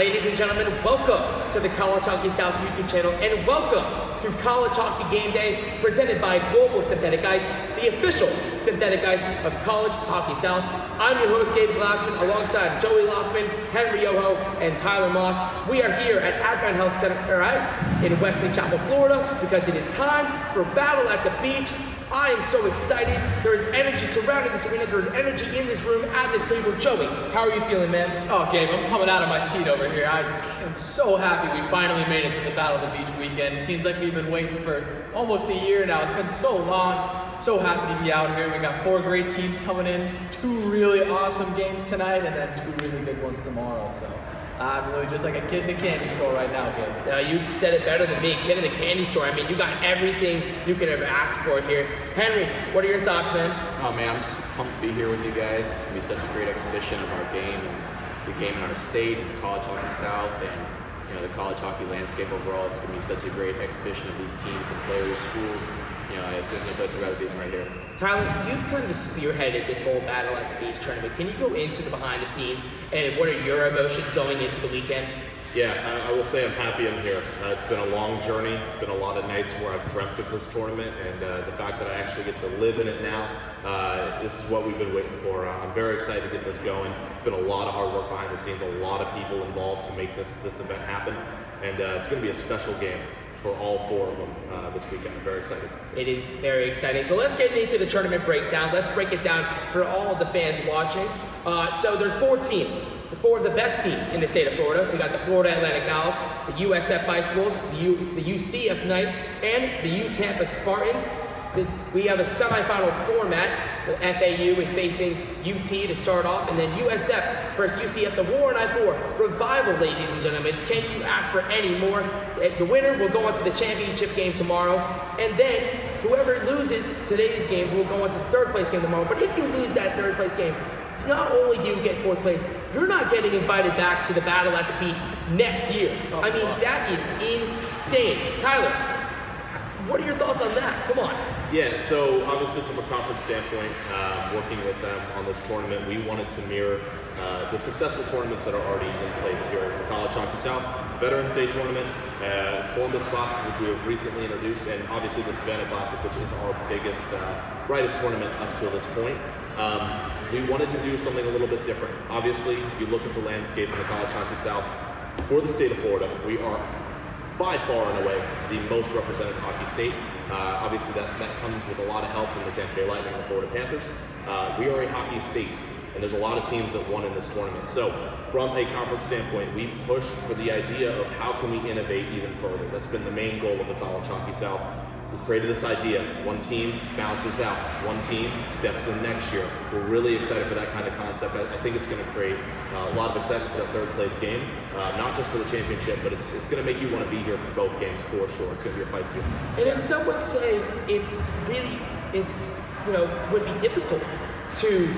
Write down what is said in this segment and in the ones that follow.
Ladies and gentlemen, welcome to the College Hockey South YouTube channel, and welcome to College Hockey Game Day, presented by Global Synthetic Ice, the official synthetic ice of College Hockey South. I'm your host, Gabe Glassman, alongside Joey Lockman, Henry Yoho, and Tyler Moss. We are here at Advent Health Center Ice in Wesley Chapel, Florida, because it is time for Battle at the Beach. I am so excited. There is energy surrounding this arena. There is energy in this room, at this table. Joey, how are you feeling, man? Oh, Gabe, I'm coming out of my seat over here. I'm so happy we finally made it to the Battle of the Beach weekend. It seems like we've been waiting for almost a year now. It's been so long. So happy to be out here. We got 4 great teams coming in, 2 really awesome games tonight, and then 2 really good ones tomorrow. So I'm really just like a kid in a candy store right now, Gabe. You said it better than me, kid in the candy store. I mean, you got everything you could ever ask for here. Henry, what are your thoughts, man? Oh man, I'm just pumped to be here with you guys. It's gonna be such a great exhibition of our game and the game in our state and College Hockey South and the college hockey landscape overall. It's gonna be such a great exhibition of these teams and players, schools. There's no place I'd rather be than right here. Tyler, you've kind of spearheaded this whole Battle at the Beach tournament. Can you go into the behind the scenes and what are your emotions going into the weekend? Yeah, I will say I'm happy I'm here. It's been a long journey. It's been a lot of nights where I've dreamt of this tournament, and the fact that I actually get to live in it now, this is what we've been waiting for. I'm very excited to get this going. It's been a lot of hard work behind the scenes, a lot of people involved to make this event happen, and it's going to be a special game for all 4 of them this weekend. I'm very excited. It is very exciting. So let's get into the tournament breakdown. Let's break it down for all of the fans watching. So there's 4 teams. The 4 of the best teams in the state of Florida. We got the Florida Atlantic Owls, the USF High Schools, the UCF Knights, and the U Tampa Spartans. We have a semifinal format. The FAU is facing UT to start off, and then USF versus UCF. The War on I-4 Revival, ladies and gentlemen. Can you ask for any more? The winner will go on to the championship game tomorrow, and then whoever loses today's games will go on to the 3rd place game tomorrow. But if you lose that 3rd place game, not only do you get 4th place, you're not getting invited back to the Battle at the Beach next year. I mean, that is insane. Tyler, what are your thoughts on that? Come on. Yeah, so obviously from a conference standpoint, working with them on this tournament, we wanted to mirror the successful tournaments that are already in place here at the College Hockey South, Veterans Day Tournament, Columbus Classic, which we have recently introduced, and obviously the Savannah Classic, which is our biggest, brightest tournament up to this point. We wanted to do something a little bit different. Obviously, if you look at the landscape in the College Hockey South, for the state of Florida, we are by far and away the most represented hockey state. Obviously, that comes with a lot of help from the Tampa Bay Lightning and the Florida Panthers. We are a hockey state, and there's a lot of teams that won in this tournament. So, from a conference standpoint, we pushed for the idea of how can we innovate even further. That's been the main goal of the College Hockey South. We created this idea. One team bounces out. One team steps in next year. We're really excited for that kind of concept. I think it's going to create a lot of excitement for that 3rd place game, not just for the championship, but it's going to make you want to be here for both games for sure. It's going to be a feisty game. And if some would say it's would be difficult to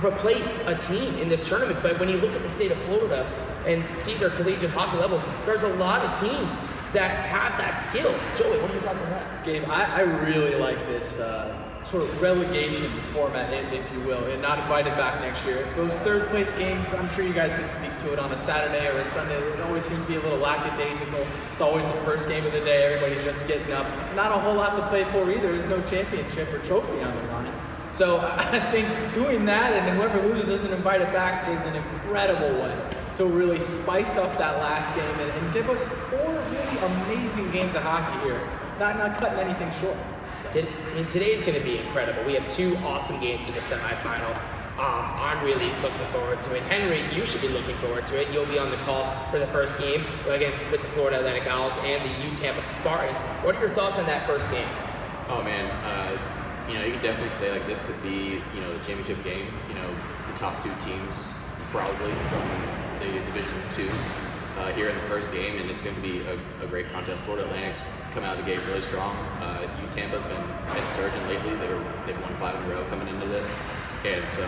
replace a team in this tournament, but when you look at the state of Florida and see their collegiate hockey level, there's a lot of teams that have that skill. Joey, what are your thoughts on that? Gabe, I really like this sort of relegation format, if you will, and not invited back next year. Those 3rd place games, I'm sure you guys can speak to it on a Saturday or a Sunday. It always seems to be a little lackadaisical. It's always the first game of the day. Everybody's just getting up. Not a whole lot to play for either. There's no championship or trophy on the line. So I think doing that and whoever loses isn't invited back is an incredible way to really spice up that last game and give us 4 really amazing games of hockey here. Not cutting anything short. Today's going to be incredible. We have 2 awesome games in the semifinal. I'm really looking forward to it. Henry, you should be looking forward to it. You'll be on the call for the first game with the Florida Atlantic Owls and the U Tampa Spartans. What are your thoughts on that first game? Oh man, you could definitely say like this could be the championship game. The top 2 teams probably from the Division 2 here in the first game, and it's going to be a great contest. Florida Atlantic's come out of the gate really strong. U Tampa's been surging lately. They've won 5 in a row coming into this, and so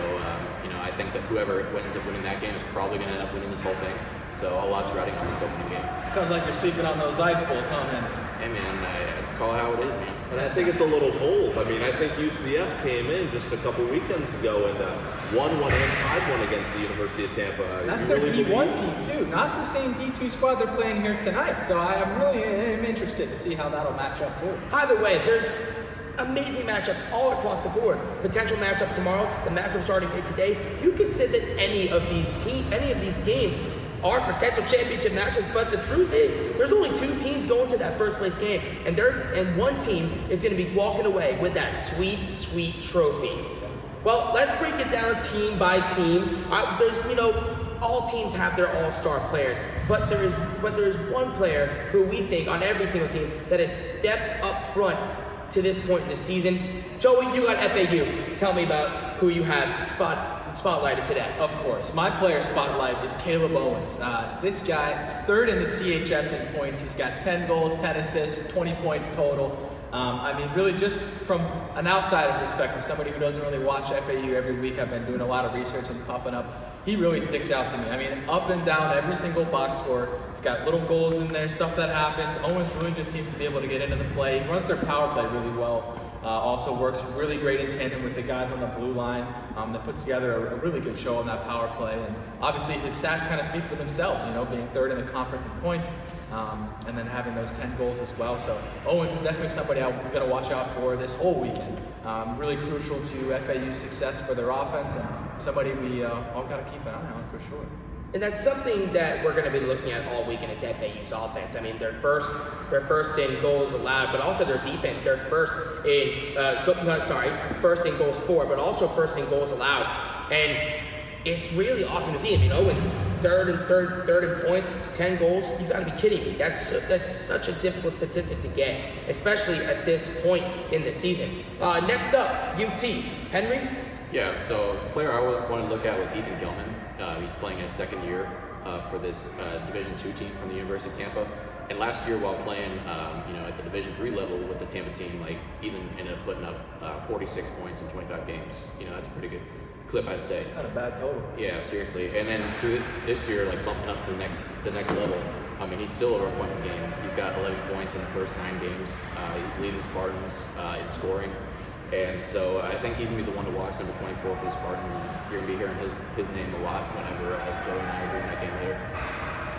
I think that whoever ends up winning that game is probably going to end up winning this whole thing. So all odds riding on this opening game. Sounds like you're sleeping on those ice balls, huh, man? Hey man, I just call it how it is, man. And I think it's a little bold. I mean, I think UCF came in just a couple weekends ago and won one and tied one against the University of Tampa. That's You their really D1 believe- team too, not the same D2 squad they're playing here tonight. So I am interested to see how that'll match up too. Either way, there's amazing matchups all across the board. Potential matchups tomorrow, the matchups already made today. You could say that any of these games are potential championship matches, but the truth is, there's only 2 teams going to that first place game, and one team is going to be walking away with that sweet, sweet trophy. Well, let's break it down team by team. All teams have their all-star players, but there is one player who we think on every single team that has stepped up front to this point in the season. Joey, you got FAU. Tell me about who you have spotlighted today. Of course, my player spotlight is Caleb Owens. This guy is 3rd in the CHS in points. He's got 10 goals, 10 assists, 20 points total. Really just from an outsider perspective, somebody who doesn't really watch FAU every week, I've been doing a lot of research and popping up. He really sticks out to me. Up and down every single box score. He's got little goals in there, stuff that happens. Owens really just seems to be able to get into the play. He runs their power play really well. Also works really great in tandem with the guys on the blue line. That puts together a really good show on that power play. And obviously his stats kind of speak for themselves, being 3rd in the conference in points. And then having those 10 goals as well. So Owens is definitely somebody I'm going to watch out for this whole weekend. Really crucial to FAU's success for their offense, and somebody we all got to keep an eye on for sure. And that's something that we're going to be looking at all weekend is FAU's offense. They're first in goals allowed, but also their defense. They're first in goals for, but also first in goals allowed. And it's really awesome to see. Owens, third in points, 10 goals. You got to be kidding me. That's such a difficult statistic to get, especially at this point in the season. Next up, UT. Henry? Yeah, so the player I wanted to look at was Ethan Gilman. He's playing his 2nd year for this Division II team from the University of Tampa. And last year, while playing, at the Division III level with the Tampa team, Ethan ended up putting up 46 points in 25 games. That's a pretty good clip, I'd say. Not a bad total. Yeah, seriously. And then through this year, bumping up to the next level. He's still over a point a game. He's got 11 points in the first 9 games. He's leading Spartans in scoring. And so I think he's going to be the one to watch, number 24 for the Spartans. You're going to be hearing his name a lot whenever Joey and I are doing that game later.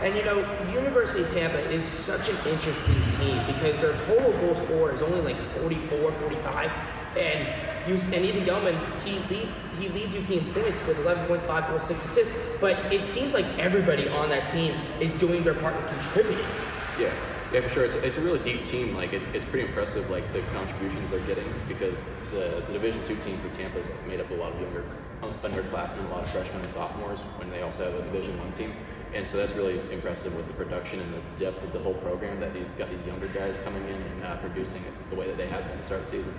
And University of Tampa is such an interesting team because their total goals for is only 44, 45. And Ethan Gilman, he leads UT in points with 11 points, 5 goals, 6 assists. But it seems like everybody on that team is doing their part in contributing. Yeah, for sure. It's a really deep team. It's pretty impressive, the contributions they're getting, because the Division II team for Tampa is made up of a lot of younger underclassmen, a lot of freshmen and sophomores, when they also have a Division I team. And so that's really impressive with the production and the depth of the whole program, that you've got these younger guys coming in and producing it the way that they have been to start the season.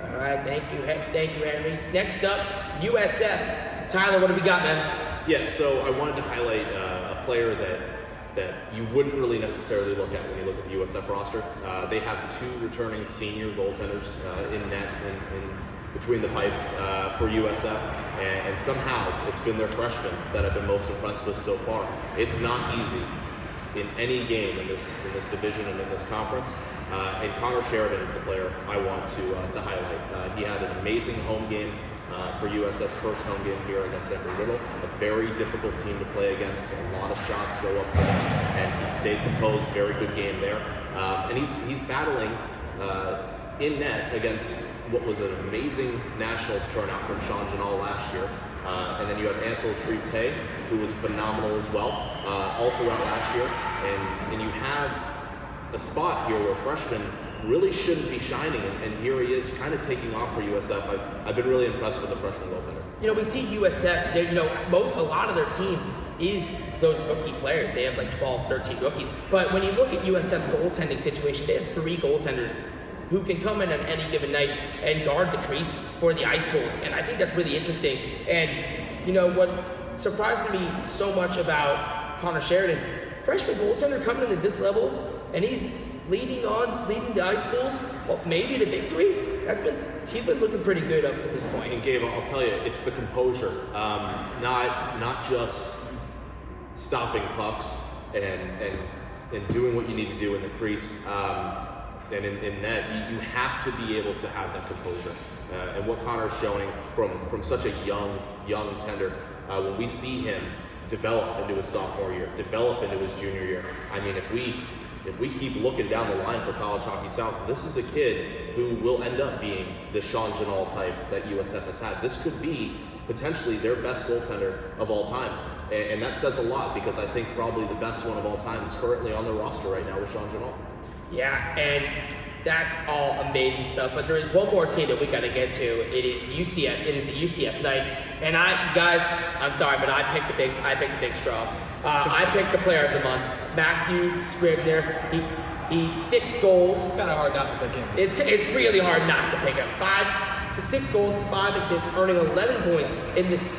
All right, thank you, Henry. Next up, USF. Tyler, what do we got, man? Yeah, so I wanted to highlight a player that you wouldn't really necessarily look at when you look at the USF roster. They have 2 returning senior goaltenders in net in between the pipes for USF, and somehow it's been their freshmen that I've been most impressed with so far. It's not easy in any game in this division and in this conference. And Connor Sheridan is the player I want to highlight. He had an amazing home game for USF's first home game here against Embry-Riddle. A very difficult team to play against. A lot of shots go up there, and he stayed composed. Very good game there. And he's battling in net against what was an amazing Nationals turnout from Sean Janal last year. And then you have Ansel Trepe, who was phenomenal as well, all throughout last year. And you have a spot here where freshmen really shouldn't be shining, and here he is kind of taking off for USF. I've been really impressed with the freshman goaltender. We see USF, a lot of their team is those rookie players. They have 12, 13 rookies. But when you look at USF's goaltending situation, they have 3 goaltenders who can come in on any given night and guard the crease for the Ice Bulls. And I think that's really interesting. And, what surprises me so much about Connor Sheridan, freshman goaltender coming in at this level, and he's leading the Ice Bulls, maybe to victory. He's been looking pretty good up to this point. And Gabe, I'll tell you, it's the composure, not just stopping pucks and doing what you need to do in the crease. and in net, you have to be able to have that composure. And what Connor's showing from such a young tender, when we see him develop into his sophomore year, develop into his junior year, I mean, if we keep looking down the line for College Hockey South, this is a kid who will end up being the Sean Janal type that USF has had. This could be potentially their best goaltender of all time. And that says a lot, because I think probably the best one of all time is currently on the roster right now with Sean Janal. Yeah, and that's all amazing stuff. But there is one more team that we got to get to. It is UCF. It is the UCF Knights. And I'm sorry, but I picked the big straw. I picked the player of the month, Matthew Scribner. He 6 goals. It's kind of hard not to pick him. It's really hard not to pick him. 6 goals, 5 assists, earning 11 points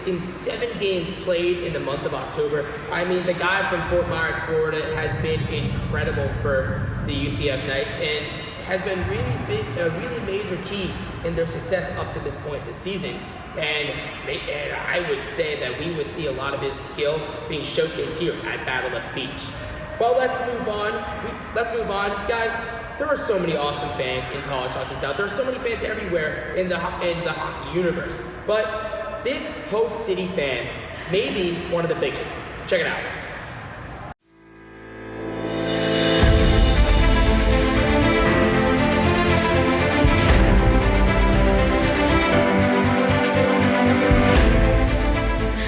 in 7 games played in the month of October. I mean, the guy from Fort Myers, Florida, has been incredible for the UCF Knights and has been a really major key in their success up to this point this season. And I would say that we would see a lot of his skill being showcased here at Battle at the Beach. Well, let's move on. Guys, there are so many awesome fans in College Hockey South. There are so many fans everywhere in the hockey universe. But this host city fan may be one of the biggest. Check it out.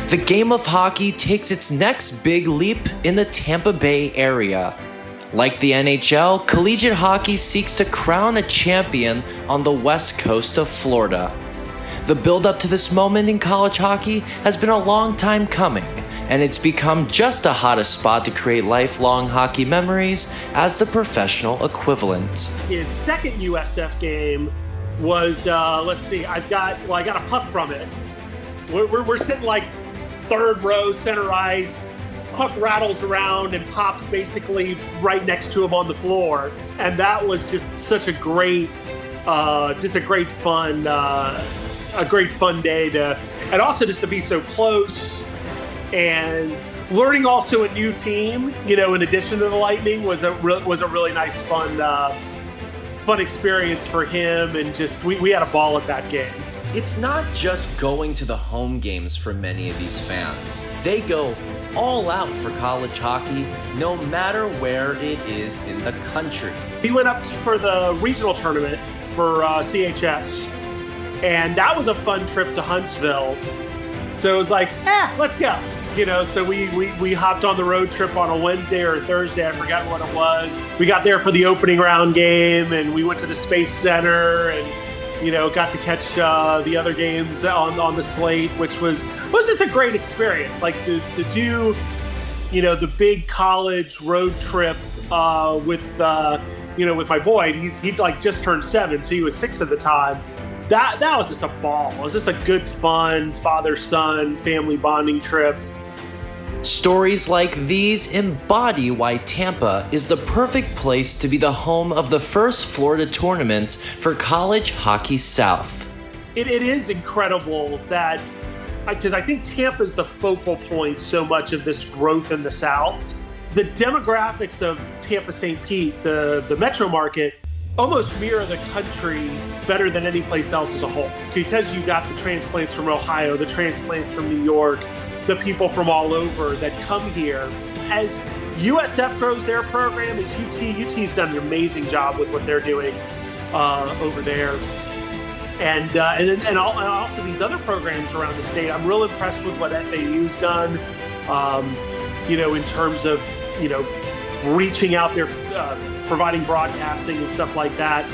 The game of hockey takes its next big leap in the Tampa Bay area. Like the NHL, collegiate hockey seeks to crown a champion on the west coast of Florida. The build-up to this moment in college hockey has been a long time coming, and it's become just a hottest spot to create lifelong hockey memories as the professional equivalent. His second USF game was, I got a puck from it. We're sitting like third row, center ice. Puck rattles around and pops basically right next to him on the floor, and that was just such a great fun day and also just to be so close and learning also a new team. In addition to the Lightning, was a really nice fun experience for him, and just we had a ball at that game. It's not just going to the home games for many of these fans. They go all out for college hockey, no matter where it is in the country. We went up for the regional tournament for CHS, and that was a fun trip to Huntsville. So it was like, let's go. So we hopped on the road trip on a Wednesday or a Thursday, I forgot what it was. We got there for the opening round game, and we went to the Space Center and got to catch the other games on the slate, which was just a great experience. Like to do, the big college road trip with my boy. He'd like just turned 7, so he was 6 at the time. That was just a ball. It was just a good, fun father-son family bonding trip. Stories like these embody why Tampa is the perfect place to be the home of the first Florida tournament for College Hockey South. It is incredible that, because I think Tampa is the focal point so much of this growth in the South. The demographics of Tampa St. Pete, the metro market, almost mirror the country better than any place else as a whole. Because you got the transplants from Ohio, the transplants from New York, the people from all over that come here. As USF grows their program, as UT's done an amazing job with what they're doing over there. And also these other programs around the state. I'm real impressed with what FAU's done, in terms of, reaching out there, providing broadcasting and stuff like that,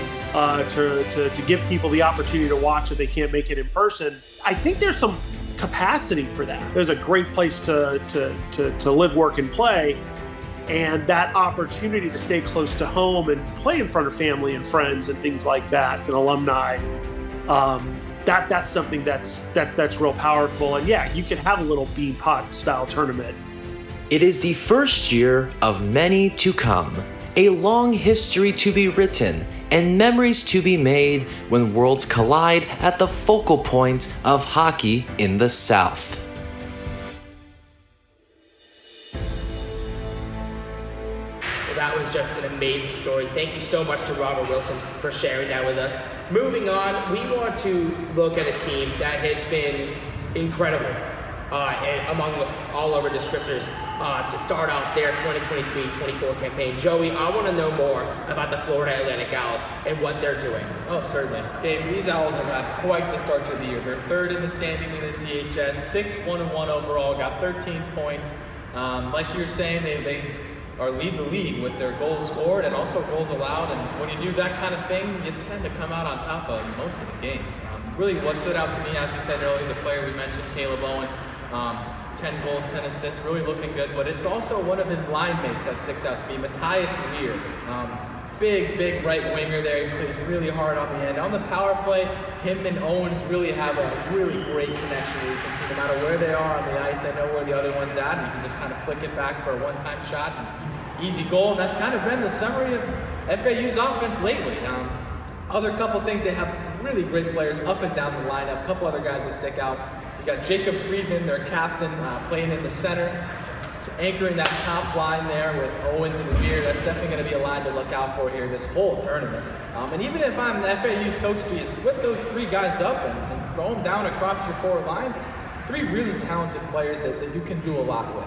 to give people the opportunity to watch if they can't make it in person. I think there's some capacity for that. There's a great place to live, work, and play, and that opportunity to stay close to home and play in front of family and friends and things like that, and alumni. That's something that's real powerful. And yeah, you can have a little bean pot style tournament. It is the first year of many to come, a long history to be written, and memories to be made when worlds collide at the focal point of hockey in the South. Well, that was just an amazing stories. Thank you so much to Robert Wilson for sharing that with us. Moving on, we want to look at a team that has been incredible and among all of our descriptors to start off their 2023-24 campaign. Joey, I want to know more about the Florida Atlantic Owls and what they're doing. Oh, certainly. Dave, these Owls have had quite the start to the year. They're third in the standings in the CHS, 6-1-1 overall, got 13 points. Like you were saying, they lead the league with their goals scored and also goals allowed. And when you do that kind of thing, you tend to come out on top of most of the games. Really, what stood out to me, as we said earlier, the player we mentioned, Caleb Owens, 10 goals, 10 assists, really looking good. But it's also one of his line mates that sticks out to me, Matthias Weir. Big right winger there. He plays really hard on the end. On the power play, him and Owens really have a really great connection where you can see no matter where they are on the ice, they know where the other one's at, and you can just kind of flick it back for a one-time shot and easy goal. And that's kind of been the summary of FAU's offense lately. Other couple things, they have really great players up and down the lineup. A couple other guys that stick out. You got Jacob Friedman, their captain, playing in the center, anchoring that top line there with Owens and Weir. That's definitely going to be a line to look out for here this whole tournament. And even if I'm the FAU's coach, do you split those three guys up and throw them down across your four lines? Three really talented players that you can do a lot with.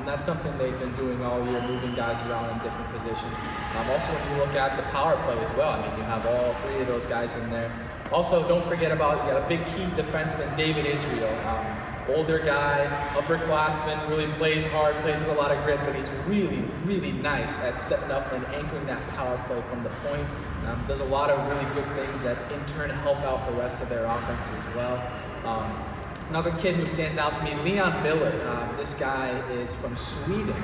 That's something they've been doing all year, moving guys around in different positions. Also, when you look at the power play as well, I mean, you have all three of those guys in there. Also, don't forget about, you got a big key defenseman, David Israel. Older guy, upperclassman, really plays hard, plays with a lot of grit, but he's really nice at setting up and anchoring that power play from the point. Does a lot of really good things that in turn help out the rest of their offense as well. Another kid who stands out to me, Leon Biller. This guy is from Sweden,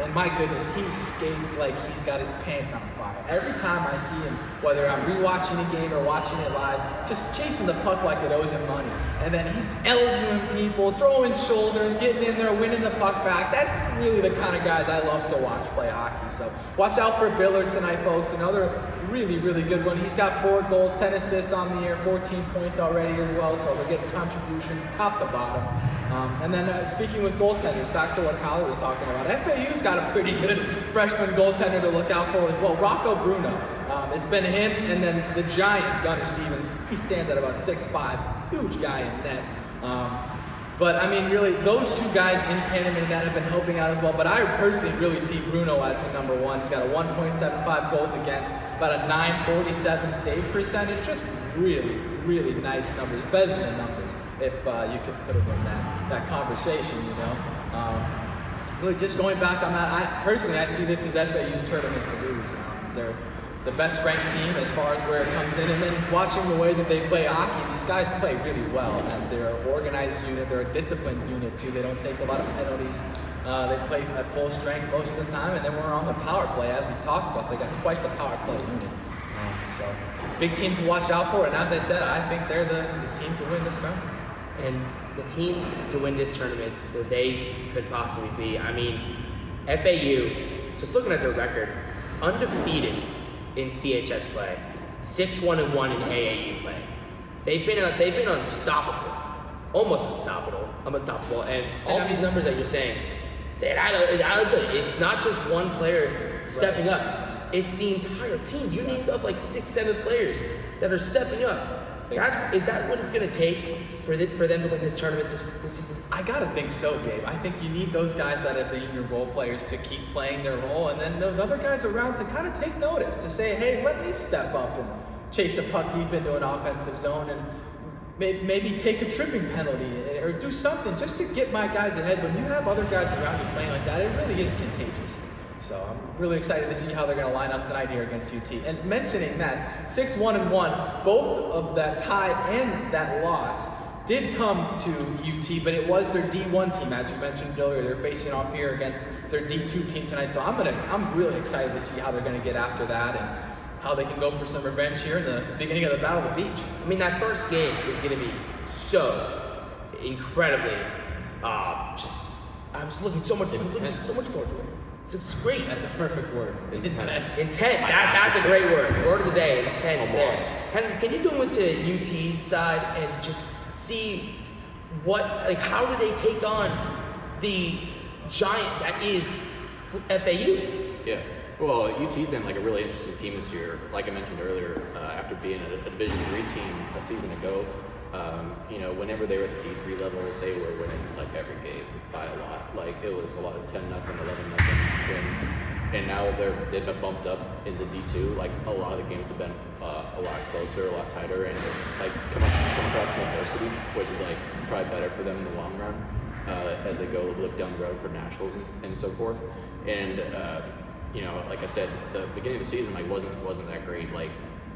and my goodness, he skates like he's got his pants on fire. Every time I see him, whether I'm rewatching a game or watching it live, just chasing the puck like it owes him money. And then he's elbowing people, throwing shoulders, getting in there, winning the puck back. That's really the kind of guys I love to watch play hockey. So watch out for Biller tonight, folks. Another really good one. He's got 4 goals, 10 assists on the year, 14 points already as well. So they're getting contributions top to bottom. And then speaking with goaltenders, back to what Tyler was talking about, FAU's got a pretty good freshman goaltender to look out for as well, Rocco Bruno. It's been him and then the giant Gunnar Stevens. He stands at about 6'5", huge guy in net. But I mean, really, those two guys in tandem in net have been helping out as well. But I personally really see Bruno as the number one. He's got a 1.75 goals against, about a 947 save percentage. Just really nice numbers, Besman numbers, if you could put him in that conversation, you know. Really, just going back on that, I see this as FAU's tournament to lose. They're the best ranked team as far as where it comes in, and then watching the way that they play hockey, these guys play really well, and they're an organized unit, they're a disciplined unit too. They don't take a lot of penalties. They play at full strength most of the time, and then we're on the power play, as we talked about. They got quite the power play unit. So big team to watch out for, and as I said, I think they're the team to win this tournament. And the team to win this tournament that they could possibly be, I mean, FAU, just looking at their record, undefeated in CHS play, 6-1-1 in AAU play. They've been unstoppable, almost unstoppable. And all these numbers that you're saying, it's not just one player stepping up. It's the entire team. You named up like 6-7 players that are stepping up. Is that what it's going to take for them to win this tournament this season? I gotta think so, Gabe. I think you need those guys that have been your role players to keep playing their role, and then those other guys around to kind of take notice, to say, hey, let me step up and chase a puck deep into an offensive zone and maybe take a tripping penalty or do something just to get my guys ahead. When you have other guys around you playing like that, it really is contagious. So I'm really excited to see how they're going to line up tonight here against UT. And mentioning that, 6-1-1, both of that tie and that loss did come to UT, but it was their D1 team, as you mentioned earlier. They're facing off here against their D2 team tonight. So I'm really excited to see how they're going to get after that and how they can go for some revenge here in the beginning of the Battle of the Beach. I mean, that first game is going to be so incredibly, I'm just looking so much forward to it. It's great. That's a perfect word. Intense. That's a great word. Word of the day. Intense there. Henry, can you go into UT's side and just see how do they take on the giant that is FAU? Yeah. Well, UT's been like a really interesting team this year. Like I mentioned earlier, after being a Division III team a season ago, whenever they were at the D3 level, they were winning like every game by a lot. Like it was a lot of 10-0, 11-0 wins, and now they've been bumped up into D2. Like a lot of the games have been a lot closer, a lot tighter, and like come across some adversity, which is like probably better for them in the long run as they go look down the road for nationals and so forth. And like I said, the beginning of the season like wasn't that great. Like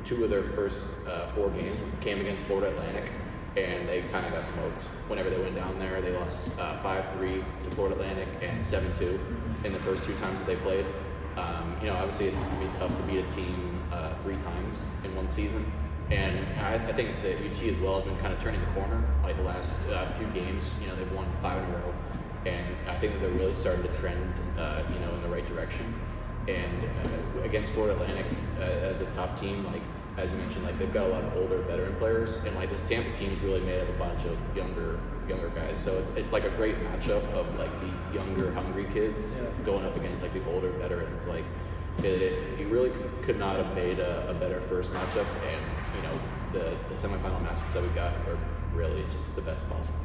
2 of their first 4 games came against Florida Atlantic, and they kind of got smoked. Whenever they went down there, they lost 5-3 to Florida Atlantic and 7-2 in the first 2 times that they played. Obviously it's going to be tough to beat a team 3 times in one season. And I think that UT as well has been kind of turning the corner. Like the last few games, they've won 5 in a row. And I think that they're really starting to trend, in the right direction. And against Florida Atlantic as the top team, like as you mentioned, like they've got a lot of older veteran players, and like this Tampa team is really made of a bunch of younger guys. So it's like a great matchup of like these younger, hungry kids going up against like the older veterans. Like you really could not have made a better first matchup, and the semifinal matchups that we got are really just the best possible.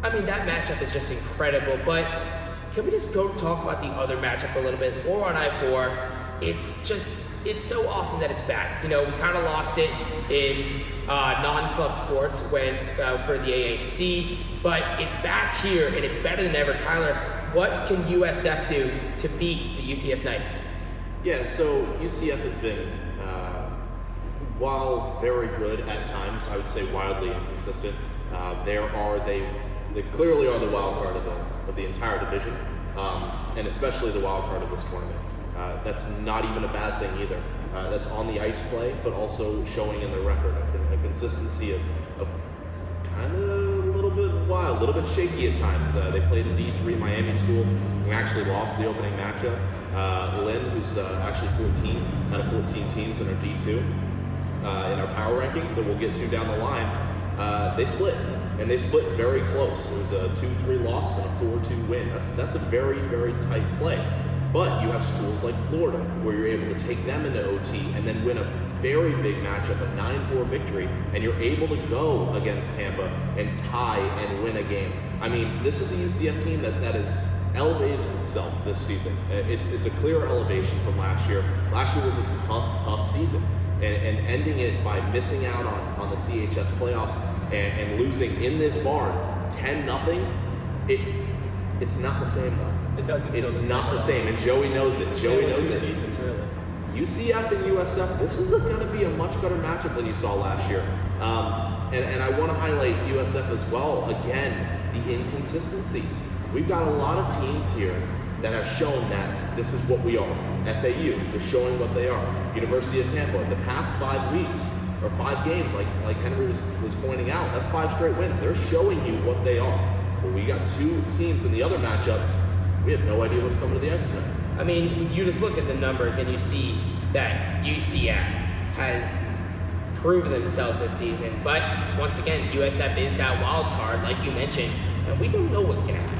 I mean, that matchup is just incredible, but can we just go talk about the other matchup a little bit? War on I-4, it's so awesome that it's back. We kind of lost it in non-club sports when for the AAC, but it's back here and it's better than ever. Tyler, what can USF do to beat the UCF Knights? Yeah, so UCF has been, while very good at times, I would say wildly inconsistent. They clearly are the wild card of the entire division, and especially the wild card of this tournament. That's not even a bad thing either. That's on the ice play, but also showing in the record a consistency of kind of a little bit wild, a little bit shaky at times. They played a D3 Miami school. We actually lost the opening matchup. Lynn, who's actually 14 out of 14 teams in our D2 in our power ranking that we'll get to down the line, they split. And they split very close. It was a 2-3 loss and a 4-2 win. That's a very, very tight play. But you have schools like Florida where you're able to take them into OT and then win a very big matchup, a 9-4 victory, and you're able to go against Tampa and tie and win a game. I mean, this is a UCF team that has elevated itself this season. It's a clear elevation from last year. Last year was a tough season. And ending it by missing out on the CHS playoffs and losing in this barn 10-0, it's not the same though. It doesn't. It's not the same, and Joey knows it. Joey knows it. Seasons, really. UCF and USF, this is going to be a much better matchup than you saw last year. And I want to highlight USF as well. Again, the inconsistencies. We've got a lot of teams here that have shown that this is what we are. FAU, they're showing what they are. University of Tampa, in the past 5 weeks, or 5 games, like Henry was pointing out, that's 5 straight wins. They're showing you what they are. But we got 2 teams in the other matchup, we have no idea what's coming to the ice tonight. I mean, you just look at the numbers and you see that UCF has proven themselves this season. But once again, USF is that wild card, like you mentioned, and we don't know what's going to happen.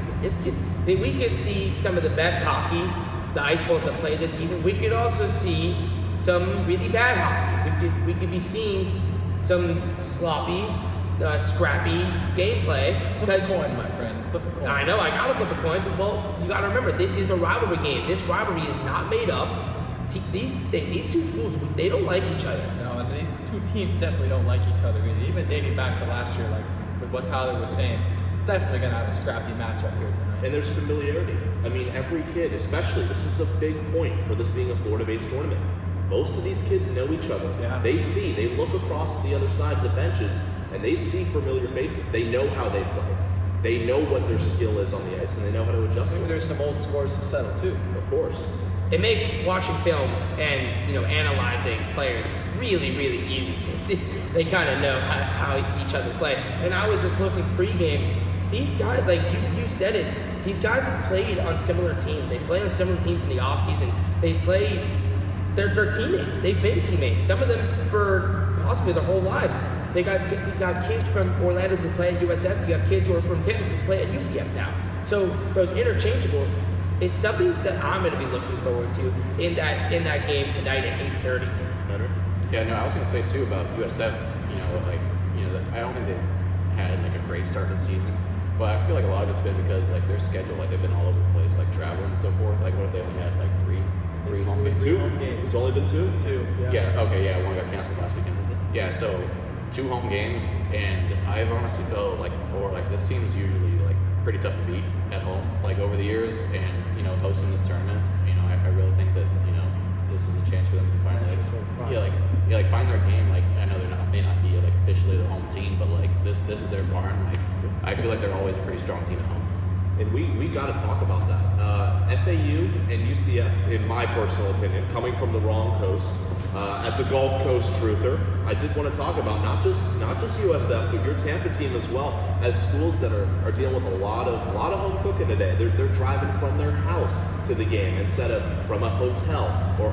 We could see some of the best hockey the Ice Bulls have played this season. We could also see some really bad hockey. We could be seeing some sloppy, scrappy gameplay. Flip a coin, my friend. Flip a coin. I know, I gotta flip a coin, but well, you gotta remember, this is a rivalry game. This rivalry is not made up. These 2 schools, they don't like each other. No, and these 2 teams definitely don't like each other either. Even dating back to last year, like with what Tyler was saying, definitely gonna have a scrappy matchup here tonight. And there's familiarity. I mean, every kid, especially, this is a big point for this being a Florida-based tournament. Most of these kids know each other. Yeah. They look across the other side of the benches, and they see familiar faces. They know how they play. They know what their skill is on the ice, and they know how to adjust to Maybe it. there's some old scores to settle too. Of course. It makes watching film and analyzing players really, really easy since they kind of know how each other play. And I was just looking pregame. These guys, like you said it, these guys have played on similar teams. They play on similar teams in the off season. They're teammates. They've been teammates. Some of them for possibly their whole lives. We got kids from Orlando who play at USF. You have kids who are from Tampa who play at UCF now. So those interchangeables, it's something that I'm going to be looking forward to in that game tonight at 8:30. Yeah, no, I was gonna say too about USF. I don't think they've had like a great start to the season, but I feel like a lot of it's been because like their schedule, like they've been all over the place, like traveling and so forth. Like, what if they only had like three home games? Two? It's only been two? Yeah. Okay. Yeah. One got canceled last weekend. Yeah. So 2 home games, and I've honestly felt like before, like this team is usually like pretty tough to beat at home, like over the years, and hosting this tournament, I really think that this is a chance for them to finally find their game. Like, I know may not be like officially the home team, but like this is their barn. Like, I feel like they're always a pretty strong team at home. And we got to talk about that. FAU and UCF, in my personal opinion, coming from the wrong coast, as a Gulf Coast truther, I did want to talk about not just USF, but your Tampa team as well, as schools that are dealing with a lot of home cooking today. They're driving from their house to the game instead of from a hotel or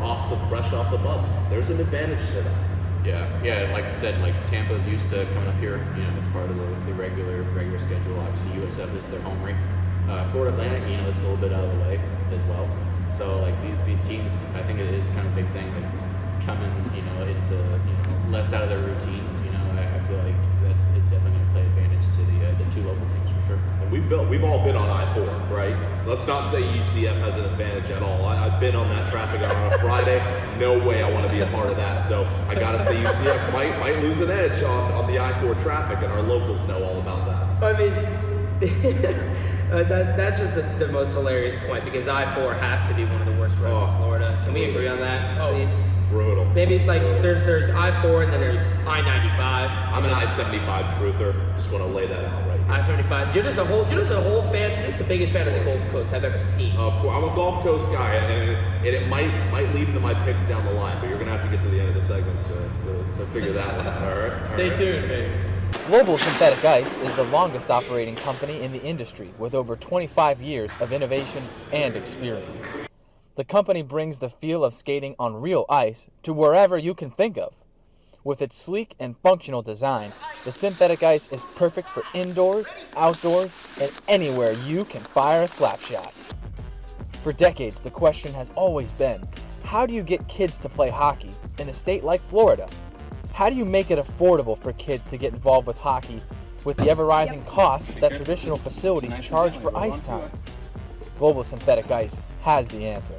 fresh off the bus. There's an advantage to that. Yeah, like you said, like Tampa's used to coming up here. It's part of the regular schedule. Obviously, USF is their home rink. Florida Atlantic, it's a little bit out of the way as well. So like these teams, I think it is kind of a big thing, like coming, into less out of their routine. I feel like that is definitely going to play advantage to the 2 local teams for sure. And we've all been on I-4, right? Let's not say UCF has an advantage at all. I've been on that traffic on a Friday. No way I want to be a part of that. So I gotta say UCF might lose an edge on the I-4 traffic, and our locals know all about that. I mean. That's just the most hilarious point, because I-4 has to be one of the worst roads in Florida. Can we agree on that, please? Brutal. Maybe like there's I-4 and then there's I-95. I'm an I-75 truther. Just want to lay that out right here. I-75. You're just a whole fan. You're just the biggest fan of the Gulf Coast I've ever seen. Of course, I'm a Gulf Coast guy, and it might lead into my picks down the line, but you're gonna have to get to the end of the segments to figure that one out. All right. Stay tuned, baby. Global Synthetic Ice is the longest operating company in the industry with over 25 years of innovation and experience. The company brings the feel of skating on real ice to wherever you can think of. With its sleek and functional design, the synthetic ice is perfect for indoors, outdoors, and anywhere you can fire a slap shot. For decades, the question has always been, how do you get kids to play hockey in a state like Florida? How do you make it affordable for kids to get involved with hockey with the ever-rising costs that traditional facilities charge for ice time? Global Synthetic Ice has the answer.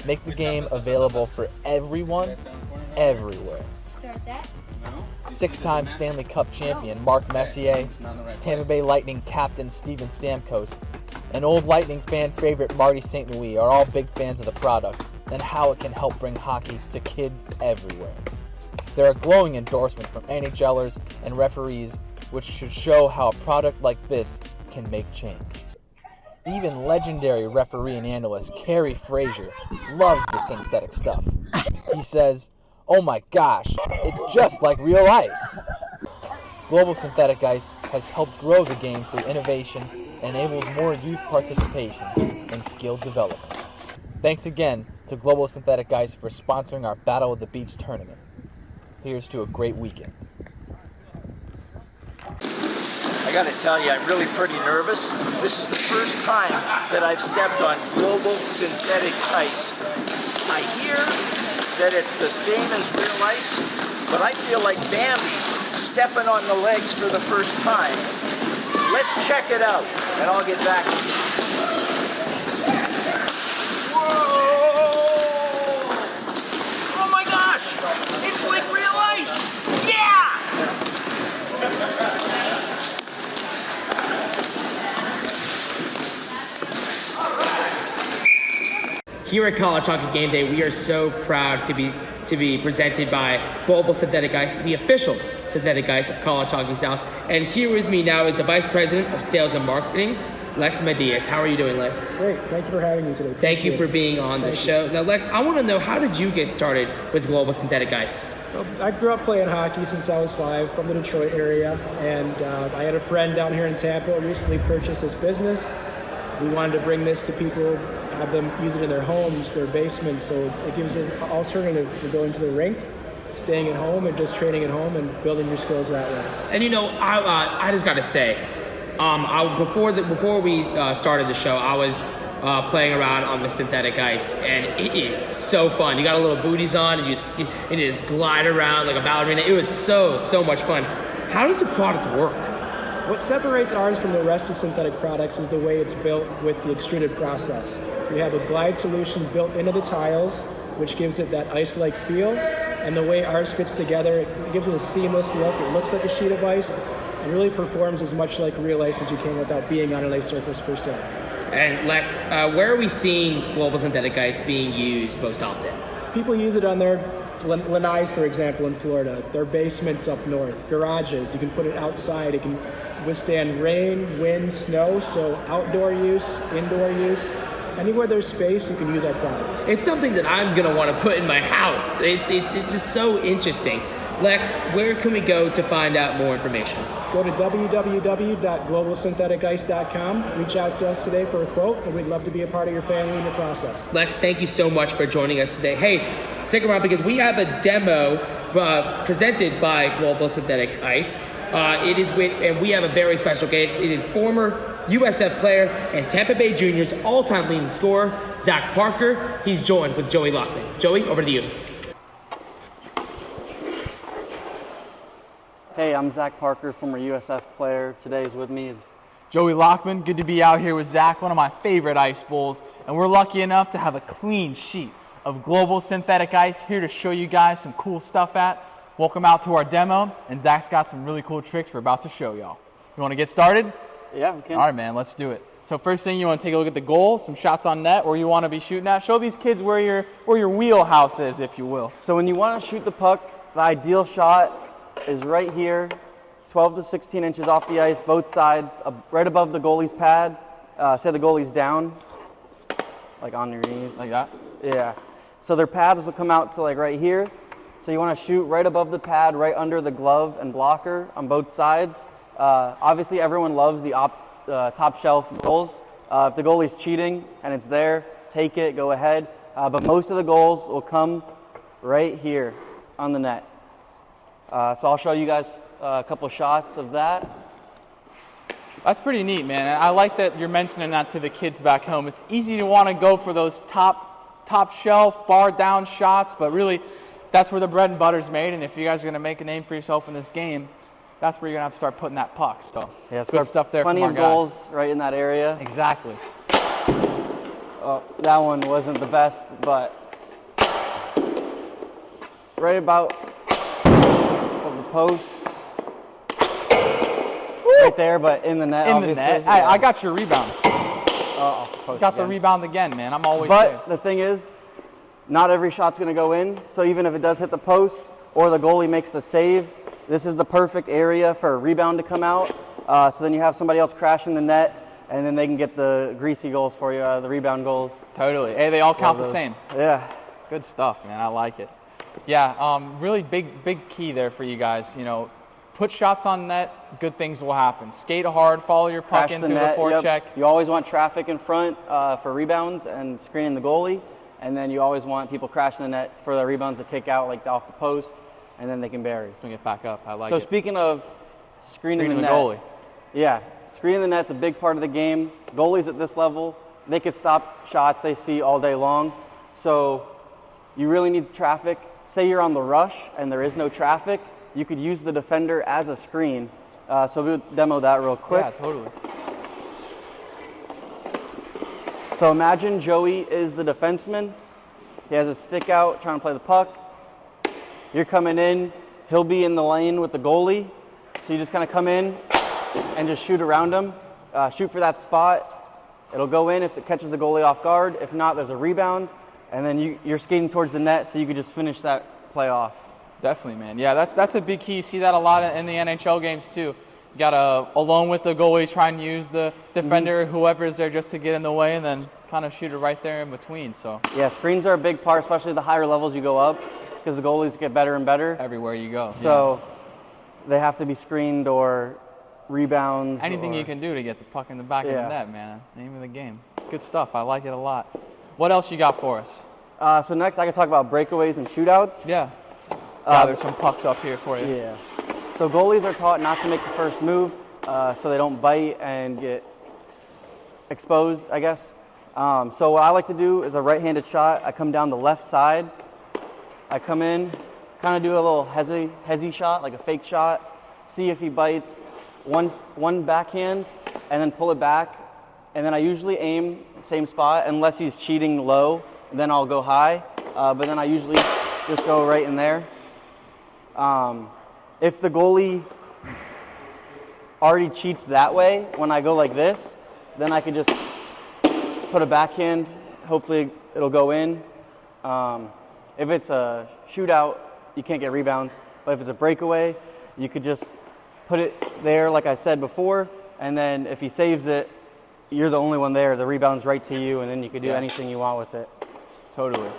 Make the game available for everyone, everywhere. 6-time Stanley Cup champion Mark Messier, Tampa Bay Lightning captain Steven Stamkos, and old Lightning fan favorite Marty St. Louis are all big fans of the product and how it can help bring hockey to kids everywhere. There are glowing endorsements from NHLers and referees, which should show how a product like this can make change. Even legendary referee and analyst Kerry Frazier loves the synthetic stuff. He says, "Oh my gosh, it's just like real ice." Global Synthetic Ice has helped grow the game through innovation and enables more youth participation and skill development. Thanks again to Global Synthetic Ice for sponsoring our Battle of the Beach tournament. Here's to a great weekend. I gotta tell you, I'm really pretty nervous. This is the first time that I've stepped on Global Synthetic Ice. I hear that it's the same as real ice, but I feel like Bambi stepping on the legs for the first time. Let's check it out, and I'll get back to you. Whoa! Oh my gosh! It's like real ice! Yeah! Here at College Hockey Game Day, we are so proud to be presented by Global Synthetic Ice, the official synthetic ice of College Hockey South. And here with me now is the Vice President of Sales and Marketing, Lex Medias. How are you doing, Lex? Great. Thank you for having me today. Thank you for being on the show. Now, Lex, I want to know, how did you get started with Global Synthetic Ice? Well, I grew up playing hockey since I was 5 from the Detroit area, and I had a friend down here in Tampa who recently purchased this business. We wanted to bring this to people, have them use it in their homes, their basements, so it gives us an alternative for going to the rink, staying at home, and just training at home and building your skills that way. And I just got to say, before we started the show, I was playing around on the synthetic ice, and it is so fun. You got a little booties on, and you just glide around like a ballerina. It was so much fun. How does the product work? What separates ours from the rest of synthetic products is the way it's built with the extruded process. We have a glide solution built into the tiles, which gives it that ice-like feel, and the way ours fits together, it gives it a seamless look. It looks like a sheet of ice, and really performs as much like real ice as you can without being on an ice surface per se. And Lex, where are we seeing global synthetic ice being used most often? People use it on their lanais, for example, in Florida, their basements up north, garages. You can put it outside. It can withstand rain, wind, snow, so outdoor use, indoor use. Anywhere there's space, you can use our product. It's something that I'm gonna want to put in my house. It's just so interesting. Lex, where can we go to find out more information? Go to www.globalsyntheticice.com. Reach out to us today for a quote, and we'd love to be a part of your family and your process. Lex, thank you so much for joining us today. Hey, stick around because we have a demo presented by Global Synthetic Ice. And we have a very special guest. It is former USF player and Tampa Bay Juniors all-time leading scorer, Zach Parker. He's joined with Joey Lockman. Joey, over to you. Hey, I'm Zach Parker, former USF player. Today's with me is Joey Lockman. Good to be out here with Zach, one of my favorite ice bowls. And we're lucky enough to have a clean sheet of global synthetic ice here to show you guys some cool stuff at. Welcome out to our demo. And Zach's got some really cool tricks we're about to show y'all. You want to get started? Yeah, we can. All right, man, let's do it. So first thing, you want to take a look at the goal, some shots on net where you want to be shooting at. Show these kids where your wheelhouse is, if you will. So when you want to shoot the puck, the ideal shot is right here, 12 to 16 inches off the ice, both sides, right above the goalie's pad. Say the goalie's down, like on your knees. Like that? Yeah. So their pads will come out to like right here. So you want to shoot right above the pad, right under the glove and blocker on both sides. Obviously, everyone loves the top shelf goals. If the goalie's cheating and it's there, take it, go ahead. But most of the goals will come right here on the net. So I'll show you guys a couple shots of that. That's pretty neat, man. And I like that you're mentioning that to the kids back home. It's easy to want to go for those top shelf, bar down shots, but really that's where the bread and butter's made. And if you guys are going to make a name for yourself in this game, that's where you're going to have to start putting that puck. So yeah, good stuff there plenty from our of goals right in that area. Exactly. Oh, that one wasn't the best, but right about of the post. Right there, but in the net, obviously. In the net. Yeah. I got your rebound. Off the post Got again. the rebound again, man. I'm always But there. the thing is, not every shot's going to go in. So even if it does hit the post or the goalie makes the save, this is the perfect area for a rebound to come out. So then you have somebody else crashing the net, and then they can get the greasy goals for you, the rebound goals. Totally. Hey, they all count the same. Yeah. Good stuff, man. I like it. Yeah, really big key there for you guys. You know, put shots on net, good things will happen. Skate hard, follow your puck in through the forecheck. You always want traffic in front for rebounds and screening the goalie, and then you always want people crashing the net for the rebounds to kick out like off the post, and then they can bury. Swing it back up. I like it. So speaking of screening the net, goalie. Yeah, screening the net's a big part of the game. Goalies at this level, they could stop shots they see all day long. So you really need the traffic. Say you're on the rush and there is no traffic, you could use the defender as a screen. So we'll demo that real quick. Yeah, totally. So imagine Joey is the defenseman. He has a stick out trying to play the puck. You're coming in. He'll be in the lane with the goalie. So you just kind of come in and just shoot around him. Shoot for that spot. It'll go in if it catches the goalie off guard. If not, there's a rebound. And then you're skating towards the net so you could just finish that play off. Definitely, man. Yeah, that's a big key. You see that a lot in the NHL games, too. You got to, alone with the goalie, try and use the defender, whoever is there, just to get in the way, and then kind of shoot it right there in between. So yeah, screens are a big part, especially the higher levels you go up, because the goalies get better and better. Everywhere you go. So they have to be screened or rebounds. Anything you can do to get the puck in the back of the net, man. Name of the game. Good stuff. I like it a lot. What else you got for us? So next I can talk about breakaways and shootouts. Yeah. There's some pucks up here for you. Yeah. So goalies are taught not to make the first move so they don't bite and get exposed, I guess. So what I like to do is a right-handed shot. I come down the left side. I come in, kind of do a little hezzy shot, like a fake shot. See if he bites. One backhand, and then pull it back. And then I usually aim same spot, unless he's cheating low. Then I'll go high. But then I usually just go right in there. If the goalie already cheats that way, when I go like this, then I could just put a backhand. Hopefully it'll go in. If it's a shootout, you can't get rebounds. But if it's a breakaway, you could just put it there like I said before. And then if he saves it, you're the only one there. The rebound's right to you, and then you can do anything you want with it. Totally.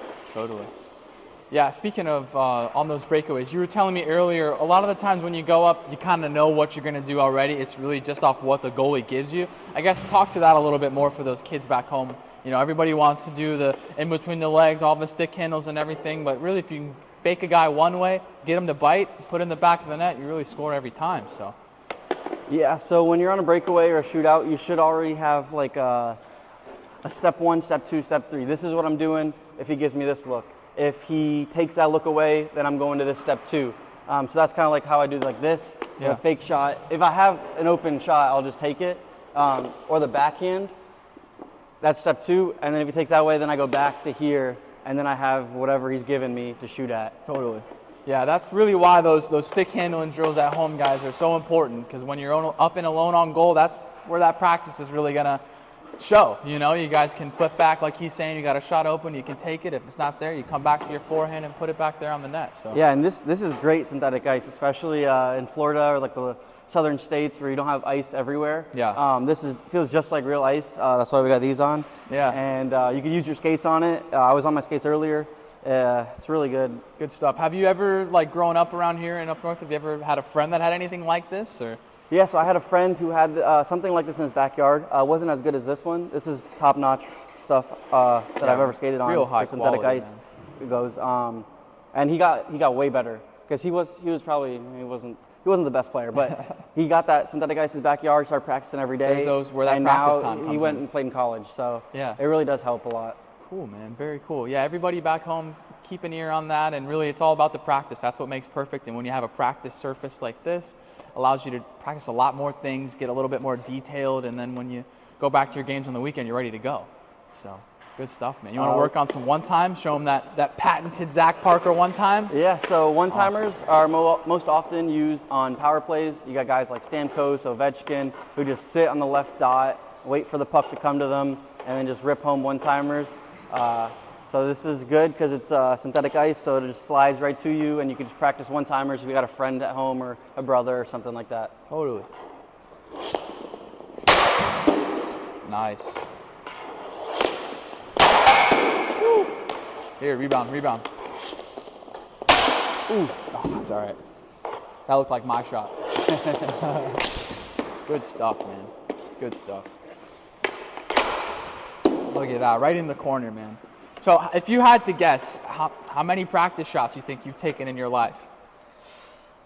Yeah, speaking of on those breakaways, you were telling me earlier, a lot of the times when you go up, you kind of know what you're going to do already. It's really just off what the goalie gives you. I guess talk to that a little bit more for those kids back home. You know, everybody wants to do the in between the legs, all the stick handles and everything, but really if you can bake a guy one way, get him to bite, put in the back of the net, you really score every time. So. Yeah, so when you're on a breakaway or a shootout, you should already have like a step 1, step 2, step 3. This is what I'm doing if he gives me this look. If he takes that look away, then I'm going to this step 2. So that's kind of like how I do like this, a fake shot. If I have an open shot, I'll just take it, or the backhand. That's step 2, and then if he takes that away, then I go back to here, and then I have whatever he's given me to shoot at. Totally. Yeah, that's really why those stick handling drills at home, guys, are so important, because when you're up and alone on goal, that's where that practice is really going to show. You know, you guys can flip back like he's saying, you got a shot open, you can take it. If it's not there, you come back to your forehand and put it back there on the net. So. Yeah, and this is great synthetic ice, especially in Florida or like the southern states where you don't have ice everywhere. Yeah. This feels just like real ice. That's why we got these on. Yeah. And you can use your skates on it. I was on my skates earlier. It's really good. Good stuff. Have you ever, like, grown up around here and up north, have you ever had a friend that had anything like this? Or? Yeah, so I had a friend who had something like this in his backyard. Wasn't as good as this one. This is top-notch stuff that I've ever skated on. Real high for synthetic quality, ice. It goes, and he got way better because he wasn't the best player, but he got that synthetic ice in his backyard. Started practicing every day. There's those where that and practice now time comes he went in. and played in college. So yeah, it really does help a lot. Cool, man. Very cool. Yeah, everybody back home, keep an ear on that, and really it's all about the practice. That's what makes perfect. And when you have a practice surface like this, allows you to practice a lot more things, get a little bit more detailed, and then when you go back to your games on the weekend, you're ready to go. So, good stuff, man. You want to work on some one-time? Show them that patented Zach Parker one-time? Yeah, so one-timers are most often used on power plays. You got guys like Stamkos, Ovechkin, who just sit on the left dot, wait for the puck to come to them, and then just rip home one-timers. So this is good because it's synthetic ice, so it just slides right to you, and you can just practice one-timers if you got a friend at home or a brother or something like that. Totally. Nice. Woo. Here, rebound. Ooh, oh, that's all right. That looked like my shot. Good stuff, man. Good stuff. Look at that, right in the corner, man. So if you had to guess, how many practice shots you think you've taken in your life?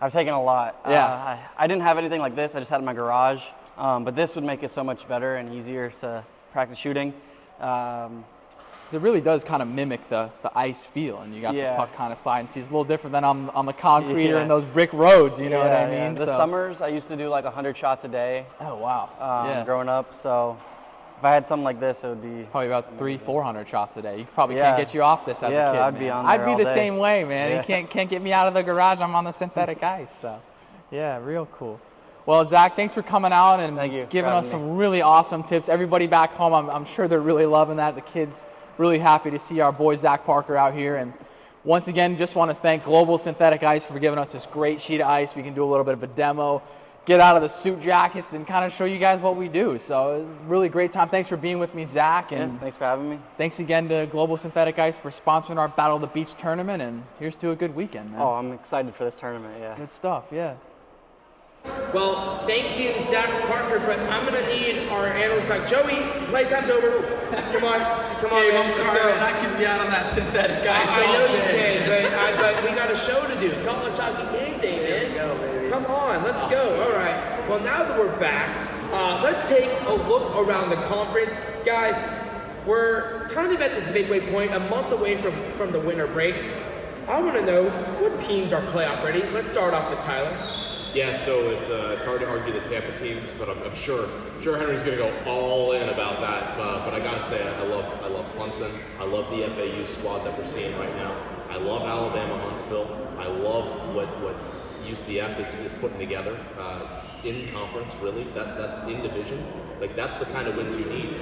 I've taken a lot. Yeah. I didn't have anything like this. I just had it in my garage. But this would make it so much better and easier to practice shooting. It really does kind of mimic the ice feel, and you got the puck kind of sliding to you. It's a little different than on the concrete or in those brick roads, you know what I mean? Yeah. The summers, I used to do like 100 shots a day. Oh, wow. Growing up, so if I had something like this, it would be... Probably about 300-400 shots a day. You probably can't get you off this as a kid, I'd be on there I'd be the all day. same way, man. You can't get me out of the garage. I'm on the synthetic ice, so yeah, real cool. Well, Zach, thanks for coming out and giving us some really awesome tips. Everybody back home, I'm sure they're really loving that. The kids really happy to see our boy Zach Parker out here. And once again, just want to thank Global Synthetic Ice for giving us this great sheet of ice. We can do a little bit of a demo, get out of the suit jackets, and kind of show you guys what we do. So it was a really great time. Thanks for being with me, Zach. And thanks for having me. Thanks again to Global Synthetic Ice for sponsoring our Battle of the Beach tournament. And here's to a good weekend, man. Oh, I'm excited for this tournament, Good stuff, yeah. Well, thank you, Zach Parker, but I'm going to need our analyst back. Joey, playtime's over. Come on, man. I'm sorry, man. I can be out on that synthetic ice. I know you can, but we got a show to do. College Hockey Game Day, man. There we go, baby. Come on, let's go. All right. Well, now that we're back, let's take a look around the conference. Guys, we're kind of at this midway point, a month away from the winter break. I want to know what teams are playoff ready. Let's start off with Tyler. Yeah, so it's hard to argue the Tampa teams, but I'm sure Henry's going to go all in about that. But I gotta say, I love Clemson. I love the FAU squad that we're seeing right now. I love Alabama Huntsville. I love what UCF is putting together in conference. Really, that's in division. Like that's the kind of wins you need.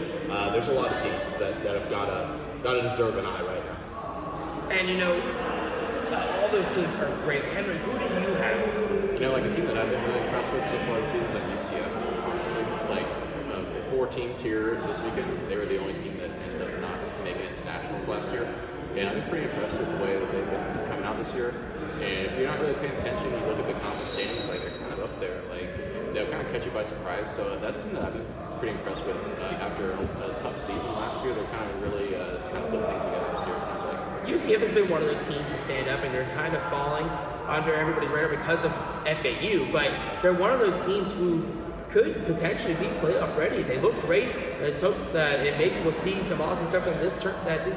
There's a lot of teams that have gotta deserve an eye right now. And all those teams are great. Henry, who do you have? Like a team that I've been really impressed with so far this season is like UCF, honestly. Like, the 4 teams here this weekend, they were the only team that ended up not making it to nationals last year. And I've been pretty impressed with the way that they've been coming out this year. And if you're not really paying attention, you look at the conference standings, like they're kind of up there. Like, they'll kind of catch you by surprise. So that's something that I've been pretty impressed with. After a tough season last year, they're kind of really putting things together this year, it seems like. UCF has been one of those teams to stand up, and they're kind of falling under everybody's radar because of FAU, but they're one of those teams who could potentially be playoff ready. They look great. Let's hope that maybe we'll see some awesome stuff in this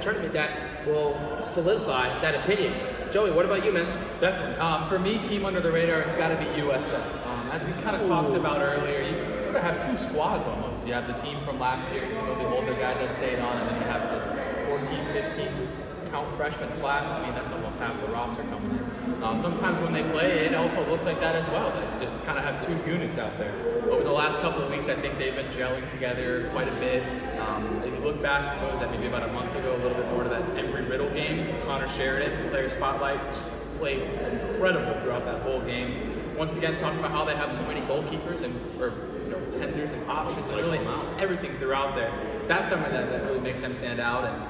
tournament that will solidify that opinion. Joey, what about you, man? Definitely. For me, team under the radar, it's got to be USF. As we kind of talked about earlier, you sort of have 2 squads almost. You have the team from last year, some of the older guys that stayed on, and then you have this 14, 15 count freshman class. I mean, that's almost half the roster coming in. Sometimes when they play, it also looks like that as well. They just kind of have 2 units out there. Over the last couple of weeks, I think they've been gelling together quite a bit. If you look back, what was that, maybe about a month ago, a little bit more to that Embry-Riddle game, Connor Sheridan, player spotlight, just played incredible throughout that whole game. Once again, talking about how they have so many goalkeepers and tenders and options and really everything throughout there. That's something that really makes them stand out. And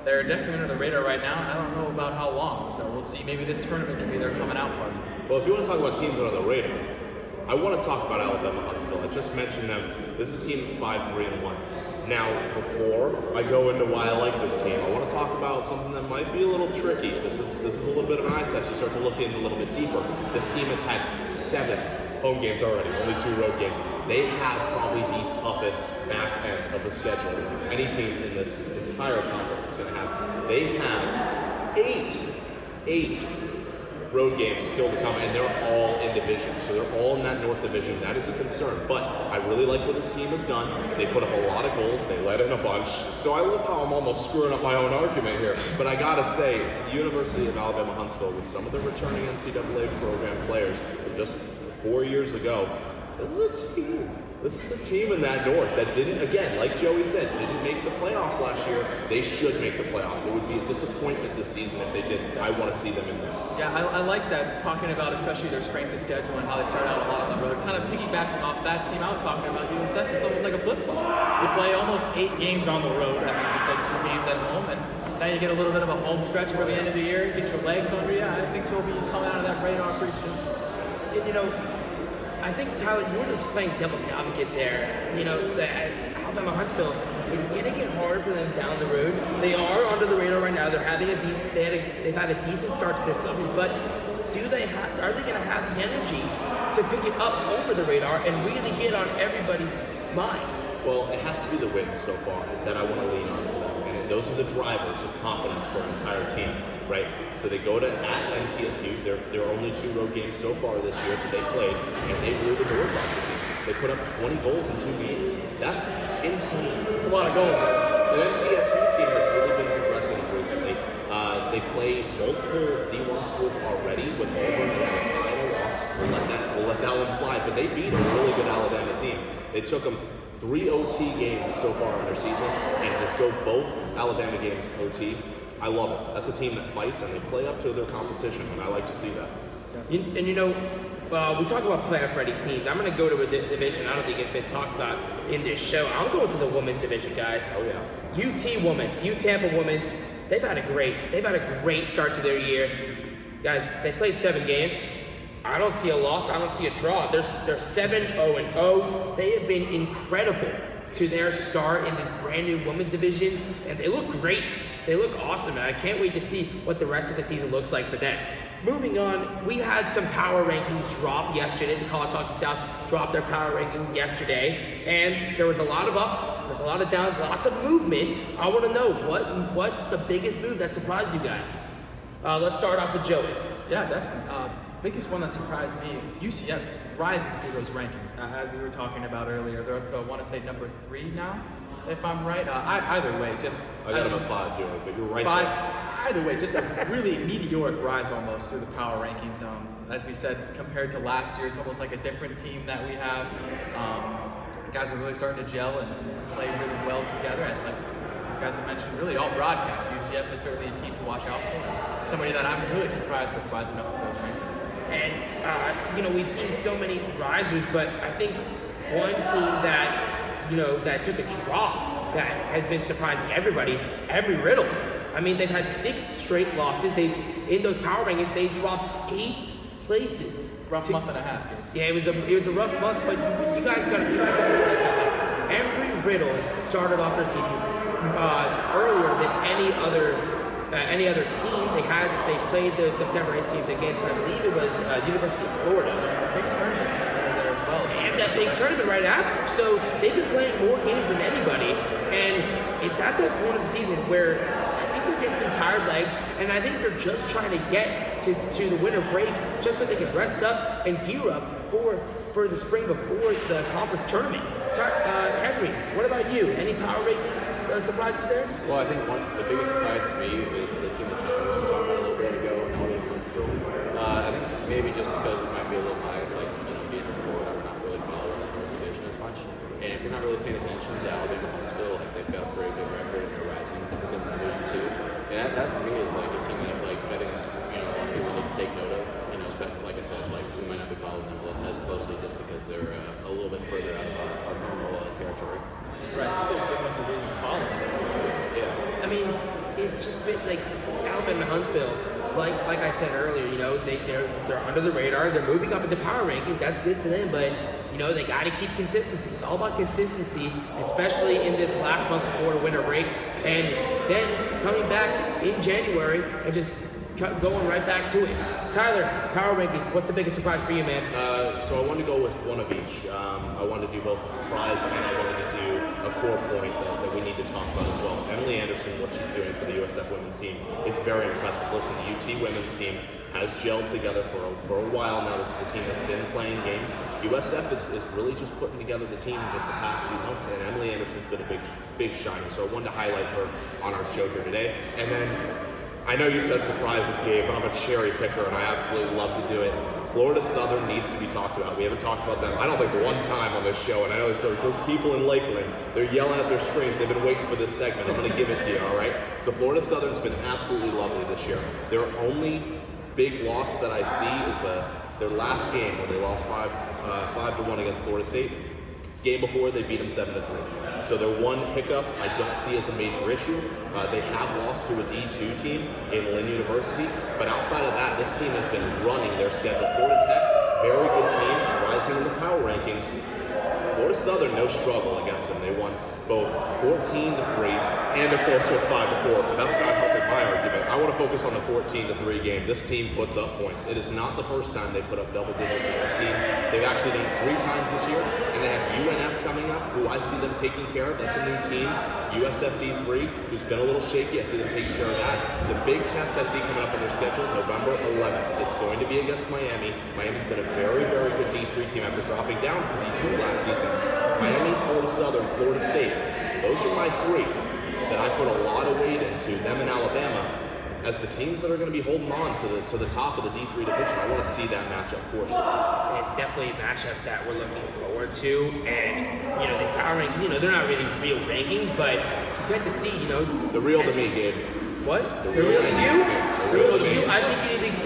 they're definitely under the radar right now. I don't know about how long, so we'll see. Maybe this tournament can be their coming out party. Well, if you want to talk about teams under the radar, I want to talk about Alabama Huntsville. I just mentioned them. This is a team that's 5-3-1. Now, before I go into why I like this team, I want to talk about something that might be a little tricky. This is a little bit of an eye test. You start to look in a little bit deeper. This team has had 7 home games already, only 2 road games. They have probably the toughest back end of the schedule any team in this entire conference is going to have. They have 8 road games still to come, and they're all in division. So they're all in that North Division. That is a concern. But I really like what this team has done. They put up a lot of goals. They let in a bunch. So I love how I'm almost screwing up my own argument here. But I gotta say, University of Alabama Huntsville, with some of the returning NCAA program players from just 4 years ago, this is a team. This is a team in that North that didn't, again, like Joey said, didn't make the playoffs last year. They should make the playoffs. It would be a disappointment this season if they didn't. I want to see them in there. Yeah, I like that, talking about especially their strength of schedule and how they start out a lot on the road. Kind of piggybacking off that team I was talking about, USF, it's almost like a flip-flop. We play almost 8 games on the road. I think we said 2 games at home, and now you get a little bit of a home stretch for the end of the year, get your legs under you. I think they'll be coming out of that radar pretty soon. And, I think, Tyler, you're just playing devil's advocate there. The Alabama Huntsville, it's going to get harder for them down the road. They are under the radar right now. They're having they've had a decent start to their season, but are they going to have the energy to pick it up over the radar and really get on everybody's mind? Well, it has to be the wins so far that I want to lean on for them. And those are the drivers of confidence for an entire team, right? So they go at MTSU. There are only 2 road games so far this year that they played, and they blew the doors off the team. They put up 20 goals in 2 games. That's insane. A lot of goals. The MTSU team that's really been progressing recently. They play multiple D1 schools already with Auburn. They had a tie and a loss. We'll let that one slide. But they beat a really good Alabama team. They took them 3 OT games so far in their season, and just go both Alabama games OT. I love it. That's a team that fights and they play up to their competition, and I like to see that. We talk about playoff ready teams. I'm going to go to a division I don't think it's been talked about in this show. I'm going to the women's division, guys. Oh yeah. UT women's, Tampa women's. They've had a great start to their year, guys. They played 7 games. I don't see a loss. I don't see a draw. They're 7-0-0. They have been incredible to their start in this brand new women's division, and they look great. They look awesome, and I can't wait to see what the rest of the season looks like for them. Moving on, we had some power rankings drop yesterday. The College Hockey South dropped their power rankings yesterday, and there was a lot of ups, there's a lot of downs, lots of movement. I want to know what's the biggest move that surprised you guys? Let's start off with Joey. Yeah, definitely. Biggest one that surprised me, UCF rising through those rankings. As we were talking about earlier, they're up to, I want to say, number 3 now, if I'm right. Either way, just... I got them at 5, Joey, but you're right 5, there. either way, just a really meteoric rise almost through the power rankings. As we said, compared to last year, it's almost like a different team that we have. Guys are really starting to gel and play really well together. And like as you guys have mentioned, really all broadcasts, UCF is certainly a team to watch out for. And somebody that I'm really surprised with rising up to those rankings. And we've seen so many risers, but I think one team that took a drop that has been surprising everybody, Every Riddle. I mean, they've had 6 straight losses. In those power rankings, they dropped 8 places. Rough month and a half. Yeah, it was a rough month, but you guys got to realize something. Every Riddle started off their season earlier than any other team. They played the September 8th games against, I believe it was University of Florida. Big tournament there as well. And that big tournament right after. So they've been playing more games than anybody, and it's at that point of the season where I think they're getting some tired legs, and I think they're just trying to get to the winter break just so they can rest up and gear up for the spring before the conference tournament. Henry, what about you? Any power rank surprises there? Well, I think the biggest surprise to me is the team that Tampa was talking about a little bit ago, Alabama Huntsville. I think maybe just because we might be a little biased, like being in Florida, we're not really following the North Division as much. And if you're not really paying attention to Alabama Huntsville, like they've got a very good record and they're rising within the Division 2. And that for me is like a team that I think a lot of people need to take note of. Like I said, we might not be following them as closely just because they're a little bit further out of our normal territory. Right, still giving us a reason to follow them. Yeah. I mean, it's just been like Alabama Huntsville, like I said earlier, they're under the radar, they're moving up in the power rankings, that's good for them, but they gotta keep consistency. It's all about consistency, especially in this last month before the winter break, and then coming back in January and just going right back to it. Tyler, power rankings, what's the biggest surprise for you, man? So I wanted to go with one of each. I wanted to do both a surprise and I wanted to do a core point that we need to talk about as well. Emily Anderson, what she's doing for the USF women's team, it's very impressive. Listen, the UT women's team has gelled together for a while now. This is a team that's been playing games. USF is really just putting together the team just the past few months, and Emily Anderson's been a big shiner. So I wanted to highlight her on our show here today. And then I know you said surprises, Gabe, but I'm a cherry picker, and I absolutely love to do it. Florida Southern needs to be talked about. We haven't talked about them, I don't think, one time on this show, and I know there's those people in Lakeland, they're yelling at their screens. They've been waiting for this segment. I'm going to give it to you, all right? So Florida Southern's been absolutely lovely this year. Their only big loss that I see is their last game where they lost 5-1 against Florida State. Game before, they beat them 7-3. So their one hiccup I don't see as a major issue. They have lost to a D2 team in Lynn University, but outside of that, this team has been running their schedule. Florida Tech, very good team, rising in the power rankings. Florida Southern, no struggle against them. They won both 14-3 and they're close to a 5-4, but that's not helping my argument. I want to focus on the 14-3 game. This team puts up points. It is not the first time they put up double digits against teams. They've actually done it 3 times this year, and they have UNF coming up, who I see them taking care of. That's a new team. USF D3, who's been a little shaky. I see them taking care of that. The big test I see coming up on their schedule, November 11th. It's going to be against Miami. Miami's been a very, very good D3 team after dropping down from D2 last season. Miami, Florida Southern, Florida State. Those are my 3 that I put a lot of weight into, them in Alabama, as the teams that are going to be holding on to the top of the D3 division. I want to see that matchup for sure. It's definitely matchups that we're looking forward to, and these power rankings, they're not really real rankings, but you get to see, the real to me, Gabe. What? The real to you? The real to you? I think you need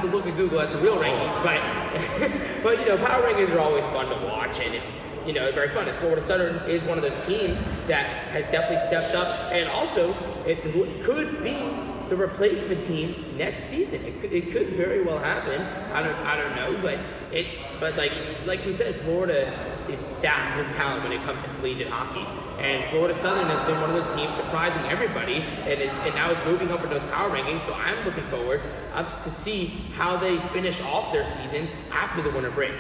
to look at Google at the real rankings, but power rankings are always fun to watch, and it's very fun. And Florida Southern is one of those teams that has definitely stepped up, and also it could be the replacement team next season. It could very well happen. I don't know, but like we said, Florida is stacked with talent when it comes to collegiate hockey, and Florida Southern has been one of those teams surprising everybody, and now is moving up in those power rankings. So I'm looking forward to see how they finish off their season after the winter break.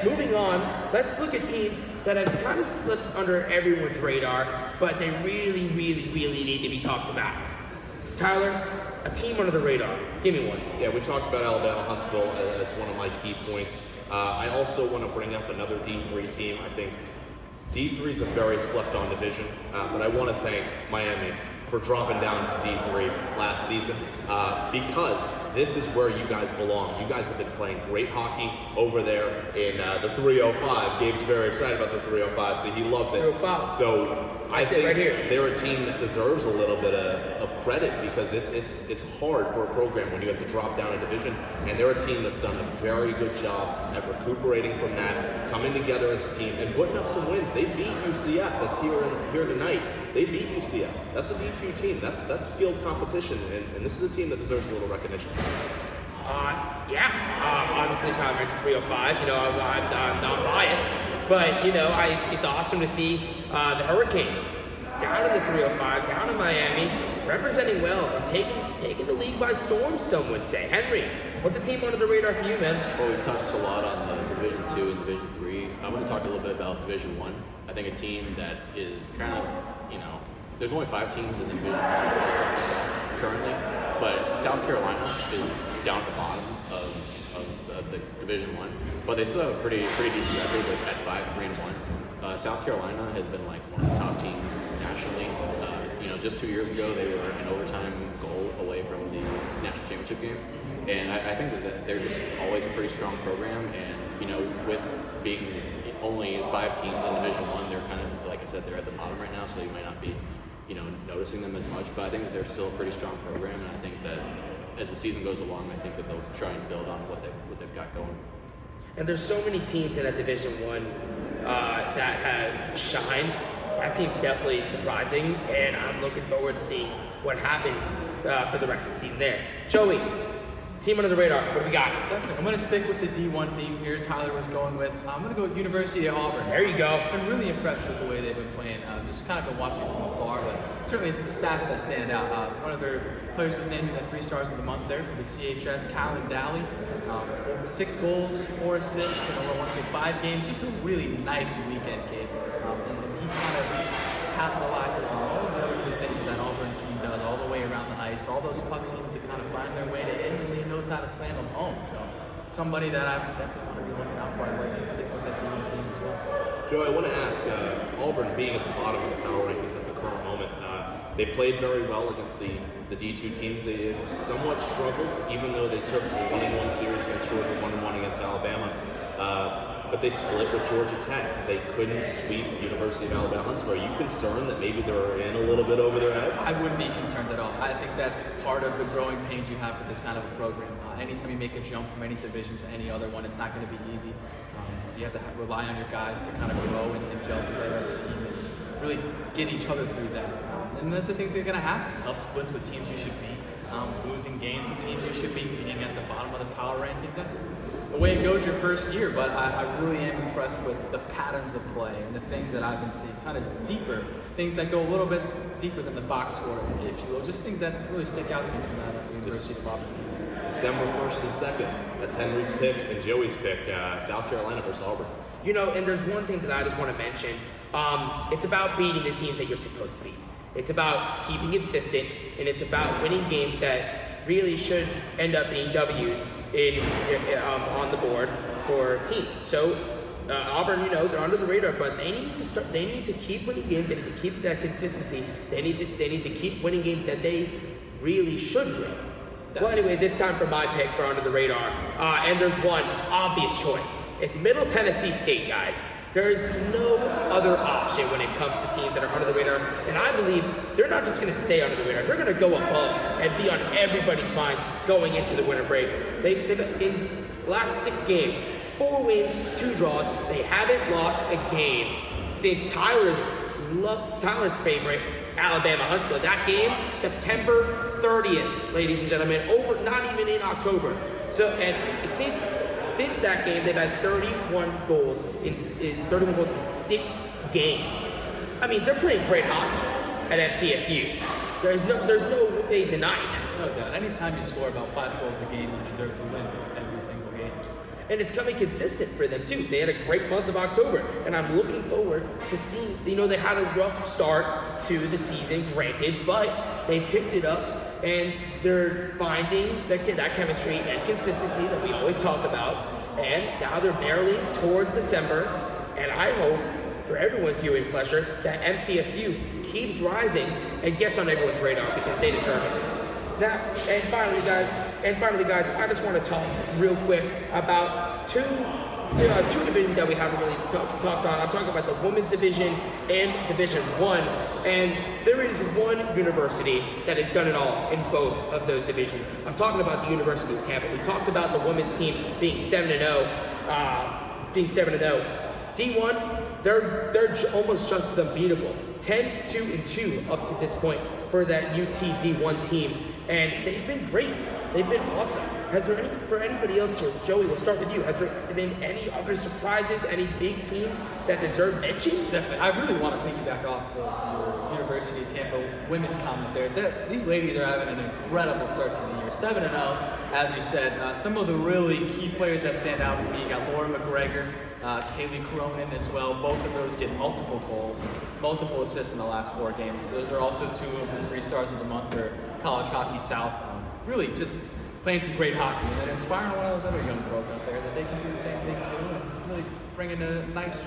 Moving on, let's look at teams that have kind of slipped under everyone's radar, but they really, really, really need to be talked about. Tyler, a team under the radar. Give me one. Yeah, we talked about Alabama Huntsville as one of my key points. I also want to bring up another D3 team. I think D3 is a very slept-on division, but I want to thank Miami for dropping down to D3 last season because this is where you guys belong. You guys have been playing great hockey over there in the 305. Gabe's very excited about the 305, so he loves it. 305. So I think right here. they're a team that deserves a little bit of credit because it's hard for a program when you have to drop down a division, and they're a team that's done a very good job at recuperating from that, coming together as a team, and putting up some wins. They beat UCF. That's here tonight. They beat UCF. That's a D2 team. That's skilled competition, and this is a team that deserves a little recognition. Obviously Tyler mentioned 305. I'm non-biased, but it's awesome to see the Hurricanes down in the 305, down in Miami, representing well and taking the league by storm. Some would say. Henry, what's a team under the radar for you, man? Well, we've touched a lot on the Division 2 and Division 3. I want to talk a little bit about Division 1. I think a team that is kind of, there's only 5 teams in the Division 1 currently, but South Carolina is down at the bottom of the Division 1, but they still have a pretty decent record at 5-3-1. South Carolina has been like one of the top teams nationally. Just 2 years ago, they were an overtime goal away from the national championship game, and I think that they're just always a pretty strong program. And with being only 5 teams in Division 1, they're kind of, like I said, they're at the bottom right now, so you might not be noticing them as much. But I think that they're still a pretty strong program, and I think that as the season goes along, I think that they'll try and build on what they've got going. And there's so many teams in that Division 1 that have shined. That team's definitely surprising, and I'm looking forward to seeing what happens for the rest of the season there. Joey, team under the radar, what do we got? Definitely. I'm going to stick with the D1 theme here Tyler was going with. I'm going to go with University of Auburn. There you go. I've been really impressed with the way they've been playing. Just kind of been watching from afar, but certainly it's the stats that stand out. One of their players was named the 3 Stars of the Month there for the CHS, Callan Dally. 6 goals, 4 assists, in I want to say 5 games. Just a really nice weekend, Gabe. And he kind of capitalizes on all the other good things that Auburn team does, all the way around the ice. All those pucks seem to kind of find their way to in, and he knows how to slam them home. So somebody that I definitely want to be looking out for. I like him stick with that team as well. Joe, I want to ask, Auburn being at the bottom of the power rankings at the current moment, they played very well against the D2 teams. They have somewhat struggled, even though they took a 1-1 series against Georgia, 1-1 against Alabama. But they split with Georgia Tech. They couldn't sweep University of Alabama Huntsville. Are you concerned that maybe they're in a little bit over their heads? I wouldn't be concerned at all. I think that's part of the growing pains you have with this kind of a program. Anytime you make a jump from any division to any other one, it's not going to be easy. You have to rely on your guys to kind of grow and gel together as a team and really get each other through that. And that's the things that are going to happen. Tough splits with teams you should beat. Losing games to teams you should beat, being at the bottom of the power rankings. That's the way it goes your first year, but I really am impressed with the patterns of play and the things that I've been seeing, kind of deeper, things that go a little bit deeper than the box score, if you will, just things that really stick out to me from that University of Auburn. December 1st and 2nd, that's Henry's pick and Joey's pick, South Carolina versus Auburn. And there's one thing that I just want to mention. It's about beating the teams that you're supposed to beat. It's about keeping consistent, and it's about winning games that really should end up being W's on the board for teams. So Auburn, they're under the radar, but they need to start. They need to keep winning games. They need to keep that consistency. They need to keep winning games that they really should win. Well, anyways, it's time for my pick for under the radar, and there's one obvious choice. It's Middle Tennessee State, guys. There's no other option when it comes to teams that are under the radar, and I believe they're not just going to stay under the radar. They're going to go above and be on everybody's mind going into the winter break. They've in the last 6 games, 4 wins, 2 draws. They haven't lost a game since Tyler's favorite, Alabama Huntsville. That game, September 30th, ladies and gentlemen, not even in October. So, and since that game, they've had 31 goals in 6 games. I mean, they're playing great hockey at MTSU. There's no way denying that. No doubt. Anytime you score about 5 goals a game, you deserve to win every single game. And it's coming consistent for them too. They had a great month of October, and I'm looking forward to seeing, they had a rough start to the season, granted, but they picked it up, and they're finding that chemistry and consistency that we always talk about, and now they're barreling towards December, and I hope, for everyone's viewing pleasure, that MTSU keeps rising and gets on everyone's radar because they deserve it. Now, and finally, guys, I just want to talk real quick about two divisions that we haven't really talked on. I'm talking about the women's division and Division I, and there is one university that has done it all in both of those divisions. I'm talking about the University of Tampa. We talked about the women's team being 7-0, D1, they're almost just as unbeatable. 10-2-2 up to this point for that UT D1 team, and they've been great. They've been awesome. Has there for anybody else here, Joey, we'll start with you. Has there been any other surprises, any big teams that deserve mention? Definitely. I really want to piggyback off the University of Tampa women's comment there. These ladies are having an incredible start to the year. 7-0, as you said. Some of the really key players that stand out for me, you got Laura McGregor, Kaylee Cronin as well. Both of those get multiple goals, multiple assists in the last 4 games. Those are also 2 of the 3 stars of the month for College Hockey South. Really just playing some great hockey and then inspiring a lot of those other young girls out there that they can do the same thing too, and really bringing a nice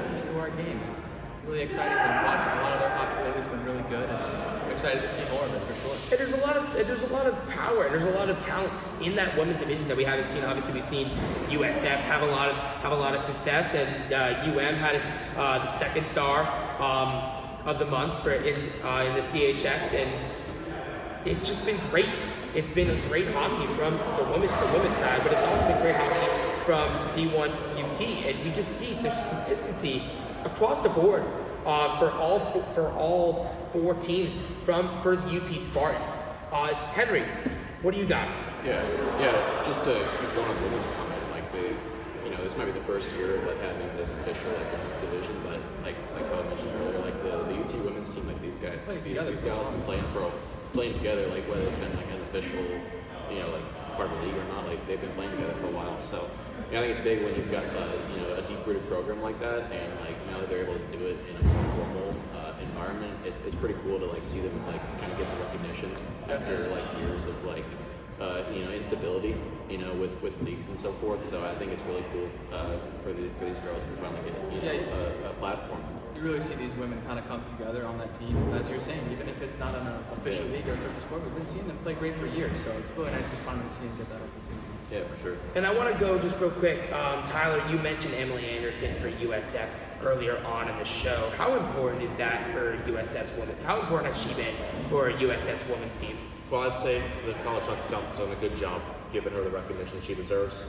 piece to our game. It's really exciting to watch. A lot of their hockey lately has been really good, and I'm excited to see more of it for sure. And there's a lot of power, and there's a lot of talent in that women's division that we haven't seen. Obviously, we've seen USF have a lot of success, and UM had the 2nd star of the month in the CHS, and it's just been great. It's been a great hockey from the women's side, but it's also been great hockey from D1 UT, and you just see there's consistency across the board for all 4 teams for the UT Spartans. Henry, what do you got? Yeah. Just to keep going on the women's comment, this might be the first year of having this official women's division, but like Todd mentioned earlier, the UT women's team, these guys have been playing together, whether it's been an official, part of the league or not, they've been playing together for a while. So I think it's big when you've got a deep-rooted program like that, and now that they're able to do it in a more formal environment, it's pretty cool to see them kind of get the recognition after years of instability, with leagues and so forth. So I think it's really cool for these girls to finally get a platform. You really see these women kind of come together on that team, as you're saying, even if it's not an official league or official sport. We've been seeing them play great for years, so it's really nice to finally see them get that opportunity. Yeah, for sure. And I want to go just real quick. Tyler, you mentioned Emily Anderson for USF earlier on in the show. How important is that for USF's women? How important has she been for USF's women's team? Well, I'd say the College Hockey South has done a good job giving her the recognition she deserves.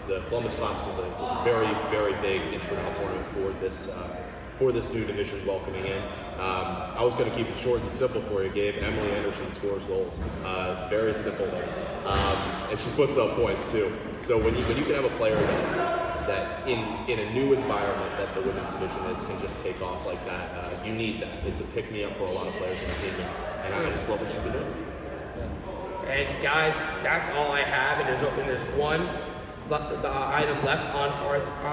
The Columbus Classic was a very, very big instrumental tournament for this new division welcoming in. I was going to keep it short and simple for you, Gabe. Emily Anderson scores goals. Very simple there. And she puts up points too. So when you can have a player that in a new environment that the women's division is can just take off like that, you need that. It's a pick-me-up for a lot of players in the team, and I just love what she's been doing. And guys, that's all I have, and there's one item left on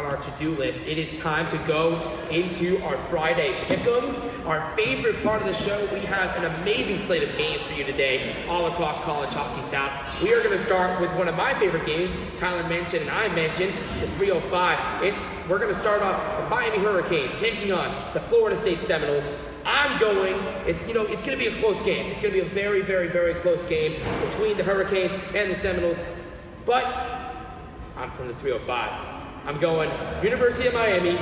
our to-do list. It is time to go into our Friday pick'ems, our favorite part of the show. We have an amazing slate of games for you today, all across College Hockey South. We are going to start with one of my favorite games, Tyler mentioned and I mentioned, the 305. We're going to start off the Miami Hurricanes taking on the Florida State Seminoles. I'm going, it's going to be a close game. It's going to be a very, very, very close game between the Hurricanes and the Seminoles. But I'm from the 305. I'm going University of Miami,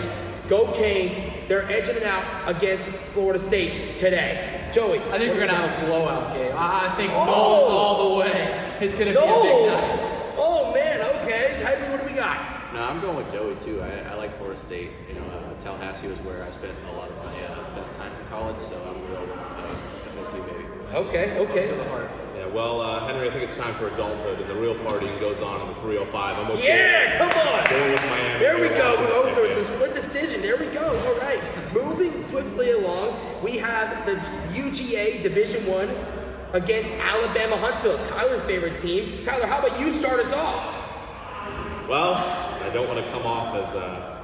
go Canes. They're edging it out against Florida State today. Joey. I think we're going to have a blowout game. I think Noles all the way. It's going to be a big night. Oh, man, okay. Henry, what do we got? No, I'm going with Joey, too. I like Florida State. Tallahassee was where I spent a lot of my best times in college, so I'm going to go with FSU, baby. Okay. Close to the heart. Yeah, well, Henry, I think it's time for adulthood, and the real partying goes on in the 305. I'm okay. Yeah, come on. Going with Miami. There we go. So it's a split decision. There we go. All right. Moving swiftly along, we have the UGA Division I against Alabama Huntsville, Tyler's favorite team. Tyler, how about you start us off? Well, I don't want to come off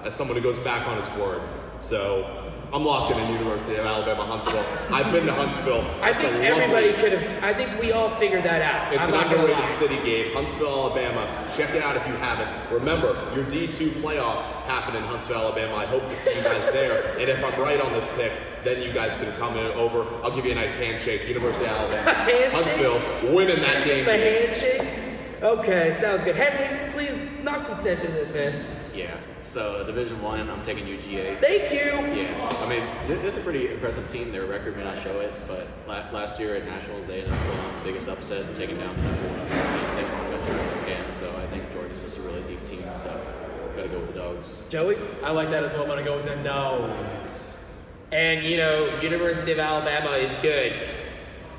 as someone who goes back on his word. So I'm locking in University of Alabama, Huntsville. I've been to Huntsville. I think everybody could have. I think we all figured that out. It's I'm an not gonna underrated lie. city game. Huntsville, Alabama. Check it out if you haven't. Remember, your D2 playoffs happen in Huntsville, Alabama. I hope to see you guys there. And if I'm right on this pick, then you guys can come in over. I'll give you a nice handshake. University of Alabama. Handshake? Huntsville winning that game. The handshake? Okay, sounds good. Henry, please knock some sense into this, man. Yeah. So Division One, I'm taking UGA. Thank you. Yeah, I mean, this is a pretty impressive team. Their record may not show it, but last year at Nationals, they ended up pulling off the biggest upset and taking down the number one team, St. Bonaventure again. So I think Georgia's just a really deep team. So gotta go with the Dogs. Joey? I like that as well. I'm gonna go with them. No. And you know, University of Alabama is good.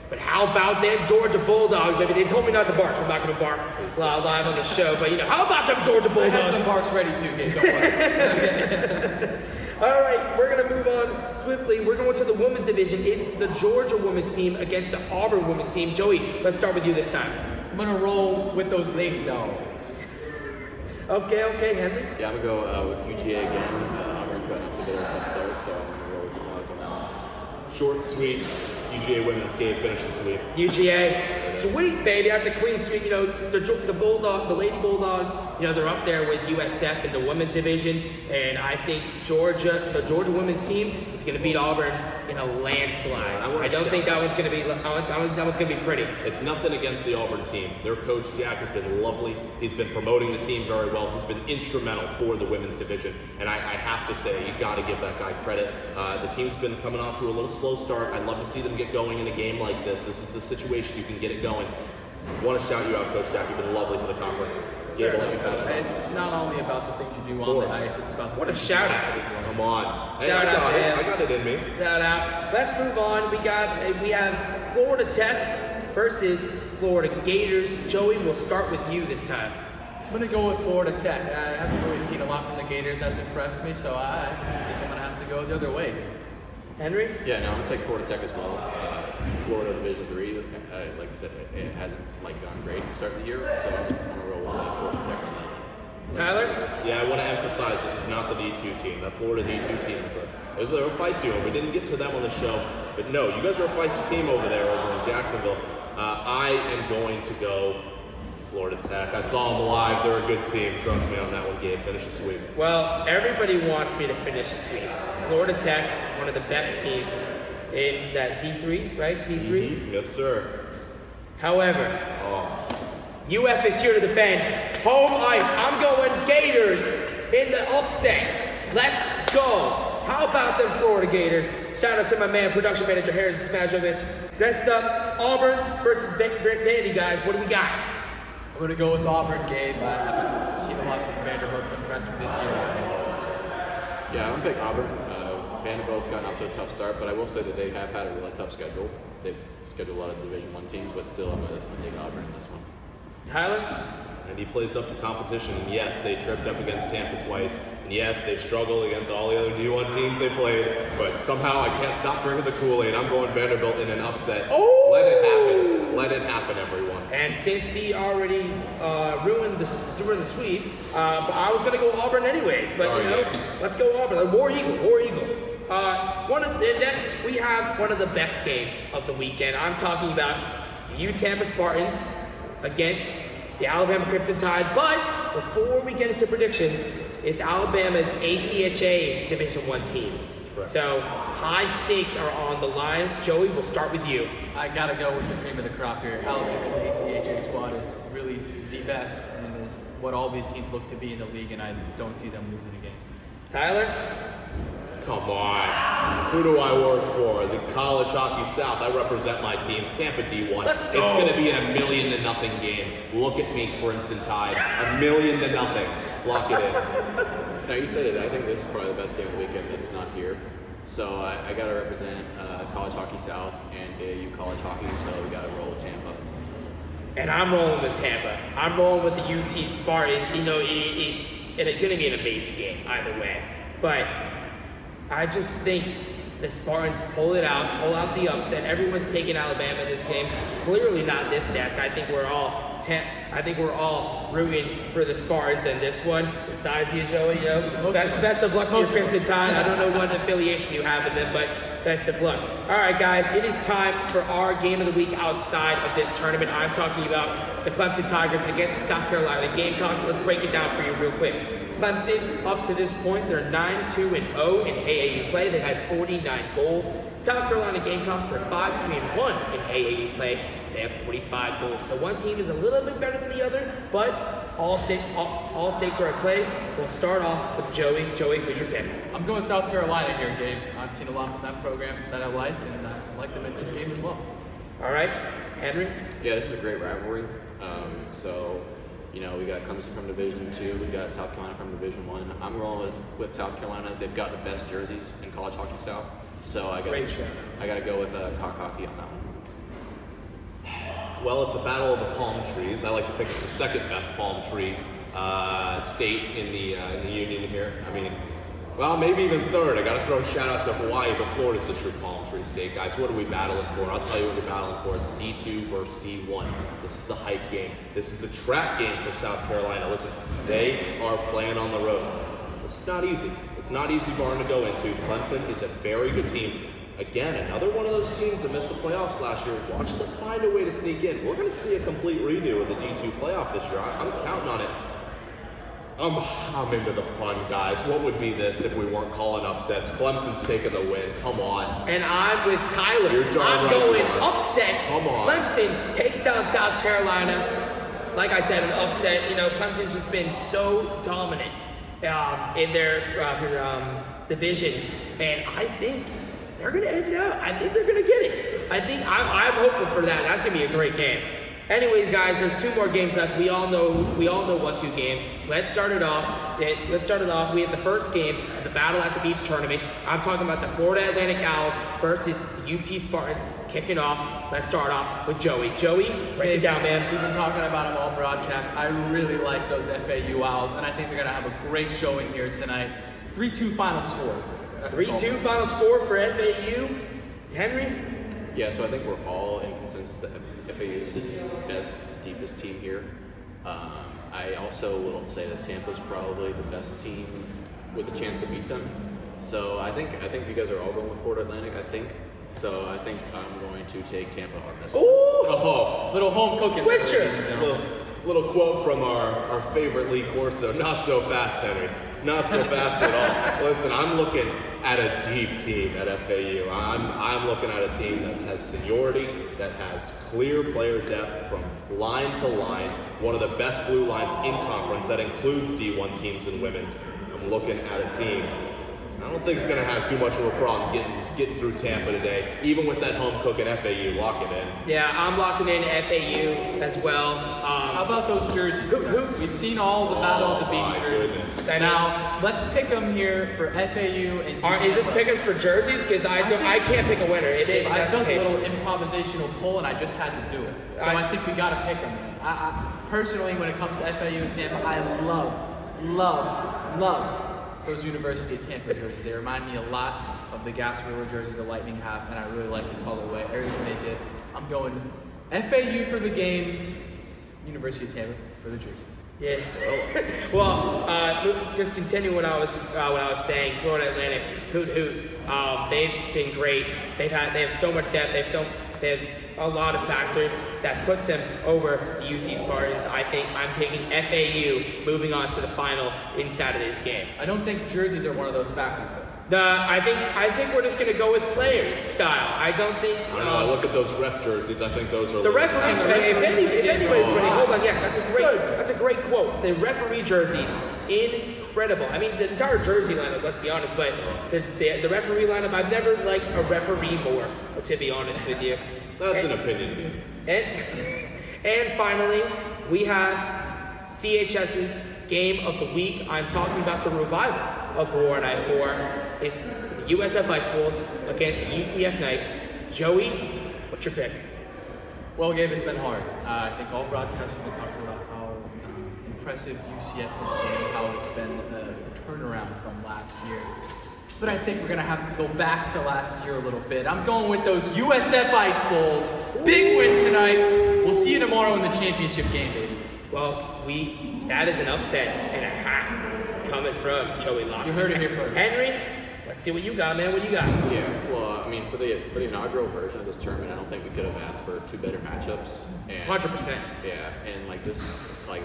But how about them Georgia Bulldogs, baby? They told me not to bark, so I'm not going to bark live on the show. But, you know, how about them Georgia I Bulldogs? had some barks ready too, Gabe. Don't worry. All right, we're going to move on swiftly. We're going to the women's division. It's the Georgia women's team against the Auburn women's team. Joey, let's start with you this time. I'm gonna roll with those Lady Dogs. Okay, Henry. Yeah, I'm gonna go with UGA again. Auburn's gotten up to a bit of a tough start, so I'm gonna roll with the Dogs on that one. Short and sweet. UGA women's game finish the sweep. UGA, sweet baby, that's a clean sweep. You know, the Bulldog, the Lady Bulldogs, you know, they're up there with USF in the women's division, and I think the Georgia women's team is going to beat Auburn in a landslide. I don't think that one's going to be. That one's going to be pretty. It's nothing against the Auburn team. Their coach Jack has been lovely. He's been promoting the team very well. He's been instrumental for the women's division, and I have to say, you got to give that guy credit. The team's been coming off to a little slow start. I'd love to see them get going in a game like this. This is the situation you can get it going. I want to shout you out, Coach Jack. You've been lovely for the conference. Gabe, let me finish. It's not only about the things you do on the ice, it's about What a shout out. Come on. Hey, Shout out to him. I got it in me. Shout out. Let's move on. We have Florida Tech versus Florida Gators. Joey, we'll start with you this time. I'm gonna go with Florida Tech. I haven't really seen a lot from the Gators that's impressed me, so I think I'm gonna have to go the other way. Henry? Yeah, no, I'm gonna take Florida Tech as well. Florida Division III, like I said, it hasn't gone great to start the year, so I'm gonna roll with Florida Tech on that. Tyler? Yeah, I want to emphasize this is not the D2 team. That Florida D2 team they're a feisty one. We didn't get to them on the show, but no, you guys are a feisty team over there over in Jacksonville. I am going to go Florida Tech. I saw them live. They're a good team. Trust me on that one, Gabe. Finish the sweep. Well, everybody wants me to finish the sweep. Florida Tech, one of the best teams in that D3, right? D3? Mm-hmm. Yes, sir. However, UF is here to defend home ice. I'm going Gators in the upset. Let's go. How about them Florida Gators? Shout out to my man, production manager Harris Smajovic. Next up, Auburn versus Vandy, guys. What do we got? I'm gonna go with Auburn, Gabe. I haven't seen a lot from Vanderbilt to impress me this year. Yeah, I'm gonna pick Auburn. Vanderbilt's gotten off to a tough start, but I will say that they have had a really tough schedule. They've scheduled a lot of Division I teams, but still, I'm gonna take Auburn in this one. Tyler? And he plays up to competition. And yes, they tripped up against Tampa twice. And yes, they've struggled against all the other D1 teams they played. But somehow I can't stop drinking the Kool-Aid. I'm going Vanderbilt in an upset. Oh! Let it happen. Let it happen, everyone. And since he already ruined the sweep, but I was gonna go Auburn anyways. But Sorry, you know, yeah. let's go Auburn. War Eagle. Next we have one of the best games of the weekend. I'm talking about the Tampa Spartans against the Alabama Crimson Tide. But before we get into predictions, it's Alabama's ACHA Division I team. Correct. So high stakes are on the line. Joey, we'll start with you. I gotta go with the cream of the crop here. Alabama's ACHA squad is really the best and is what all these teams look to be in the league, and I don't see them losing a game. Tyler? Come on. Who do I work for? The College Hockey South. I represent my teams. Tampa D1. Let's go. It's going to be a 1,000,000 game. Look at me, Crimson Tide. 1,000,000. Lock it in. No, you said it. I think this is probably the best game of the weekend that's not here. So I got to represent College Hockey South and AAU College Hockey, so we got to roll with Tampa. And I'm rolling with Tampa. I'm rolling with the UT Spartans. You know, it's going to be an amazing game either way. But I just think the Spartans pull out the upset. Everyone's taking Alabama in this game. Clearly not this desk. I think we're all I think we're all rooting for the Spartans in this one. Besides you, Joey, best of luck to your Crimson Tide. I don't know what affiliation you have with them, but best of luck. All right, guys, it is time for our game of the week outside of this tournament. I'm talking about the Clemson Tigers against the South Carolina Gamecocks. Let's break it down for you real quick. Clemson, up to this point, they're 9-2-0 in AAU play. They had 49 goals. South Carolina Gamecocks are 5-3-1 in AAU play. They have 45 goals. So one team is a little bit better than the other, but all stakes are at play. We'll start off with Joey. Joey, who's your pick? I'm going South Carolina here, Gabe. I've seen a lot from that program that I like, and I like them in this game as well. All right, Henry? Yeah, this is a great rivalry. So, we got Clemson from Division II, we got South Carolina from Division I. I'm rolling with South Carolina. They've got the best jerseys in college hockey South. So I got to go with Cock Hockey on that one. Well, it's a battle of the palm trees. I like to think it's the second best palm tree state in the union here. I mean, well, maybe even third. I got to throw a shout out to Hawaii, but Florida's the true palm tree state, guys. What are we battling for? I'll tell you what we're battling for. It's D2 versus D1. This is a hype game. This is a trap game for South Carolina. Listen, they are playing on the road. This is not easy. It's not easy barn to go into. Clemson is a very good team. Again, another one of those teams that missed the playoffs last year. Watch them find a way to sneak in. We're going to see a complete redo of the D2 playoff this year. I'm counting on it. I'm into the fun, guys. What would be this if we weren't calling upsets? Clemson's taking the win. Come on. And I'm with Tyler. You're darn I'm right going you are. upset. Come on. Clemson takes down South Carolina. Like I said, an upset. Clemson's just been so dominant in their division, and I think they're going to edge it out. I think they're going to get it. I think I'm hoping for that. That's going to be a great game. Anyways, guys, there's 2 more games left. We all know what 2 games. Let's start it off. We have the first game of the Battle at the Beach tournament. I'm talking about the Florida Atlantic Owls versus the UT Spartans kicking off. Let's start off with Joey. Joey, break it down, man. We've been talking about them all broadcast. I really like those FAU Owls, and I think they're going to have a great showing here tonight. 3-2 final score. 3-2 final score for FAU. Henry? Yeah, so I think we're all in consensus that FAU is the best, deepest team here. I also will say that Tampa's probably the best team with a chance to beat them. So I think you guys are all going with Florida Atlantic, I think. So I think I'm going to take Tampa on this one. Ooh! Little home cooking. Switcher! Little quote from our favorite Lee Corso. Not so fast, Henry. Not so fast at all. Listen, I'm looking at a deep team at FAU. I'm looking at a team that has seniority, that has clear player depth from line to line, one of the best blue lines in conference that includes D1 teams and women's. I'm looking at a team I don't think it's going to have too much of a problem getting through Tampa today, even with that home cooking FAU. Lock it in. Yeah, I'm locking in FAU as well. How about those jerseys? We've seen all the Battle of the Beach jerseys. Now, let's pick them here for FAU and UT. Is this picking for jerseys? Because I can't pick a winner. I took a little improvisational poll and I just had to do it. So I think we got to pick them. I personally, when it comes to FAU and Tampa, I love those University of Tampa jerseys. They remind me a lot of the Gasparilla jerseys the Lightning have, and I really like the colorway, everything they did. I'm going FAU for the game, University of Tampa for the jerseys. Yeah. Well, just continuing what I was saying, Florida Atlantic, hoot. They've been great. They have so much depth. They have a lot of factors that puts them over the UT Spartans. I think I'm taking FAU moving on to the final in Saturday's game. I don't think jerseys are one of those factors, though. I think we're just gonna go with player style. I don't think. I don't know. I look at those ref jerseys. I think those are the referee. If anybody's winning, hold on. Yes, that's a great quote. The referee jerseys, incredible. I mean, the entire jersey lineup. Let's be honest, but the referee lineup. I've never liked a referee more. To be honest with you. That's an opinion. And finally, we have CHS's game of the week. I'm talking about the revival of Roar and I-4. It's the USF Ice Bulls against the UCF Knights. Joey, what's your pick? Well, Gabe, it's been hard. I think all broadcasters have been talking about how impressive UCF has been, how it's been a turnaround from last year. but I think we're gonna have to go back to last year a little bit. I'm going with those USF Ice Bowls. Big win tonight. We'll see you tomorrow in the championship game, baby. Well, that is an upset and a half coming from Joey Locke. You heard it here first. Henry, let's see what you got, man. What you got? Yeah, well, I mean, for the inaugural version of this tournament, I don't think we could have asked for two better matchups. And 100%. Yeah, and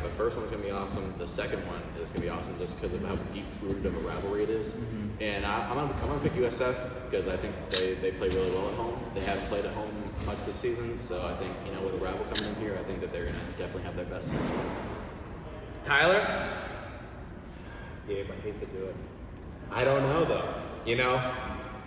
the first one's gonna be awesome. The second one is gonna be awesome just because of how deep-rooted of a rivalry it is. Mm-hmm. And I'm gonna pick USF because I think they play really well at home. They haven't played at home much this season, so I think with a rival coming in here, I think that they're gonna definitely have their best in this one. Tyler? Gabe, I hate to do it. I don't know though.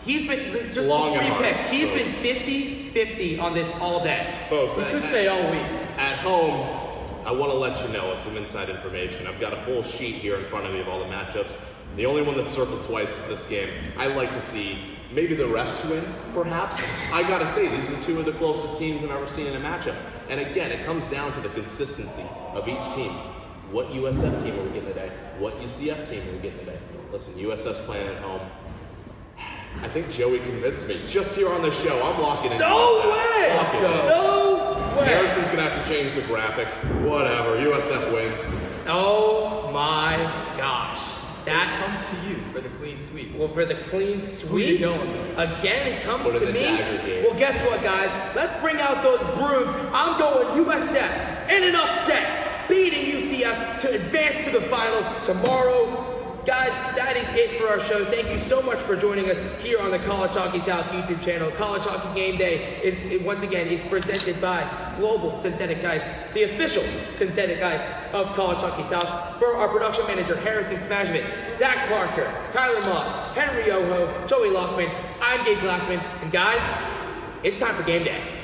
He's been, just Long before you and pick, hard, he's been folks. 50-50 on this all day. Folks, You could say all week. at home, I want to let you know it's some inside information. I've got a full sheet here in front of me of all the matchups. The only one that's circled twice is this game. I like to see maybe the refs win, perhaps. I gotta say, these are two of the closest teams I've ever seen in a matchup. And again, it comes down to the consistency of each team. What USF team are we getting today? What UCF team are we getting today? Listen, USF's playing at home. I think Joey convinced me. Just here on the show, I'm locking in. No USF. way! Let's go. No way! Harrison's gonna have to change the graphic. Whatever, USF wins. Oh my gosh. That comes to you for the clean sweep. Well, for the clean sweep, again, it comes Put in to the me. dagger game. Well, guess what, guys? Let's bring out those brooms. I'm going USF in an upset, beating UCF to advance to the final tomorrow. Guys, that is it for our show. Thank you so much for joining us here on the College Hockey South YouTube channel. College Hockey Game Day is presented by Global Synthetic Ice, the official synthetic ice of College Hockey South. For our production manager, Harrison Smashvik, Zach Parker, Tyler Moss, Henry Oho, Joey Lockman, I'm Gabe Glassman, and guys, it's time for Game Day.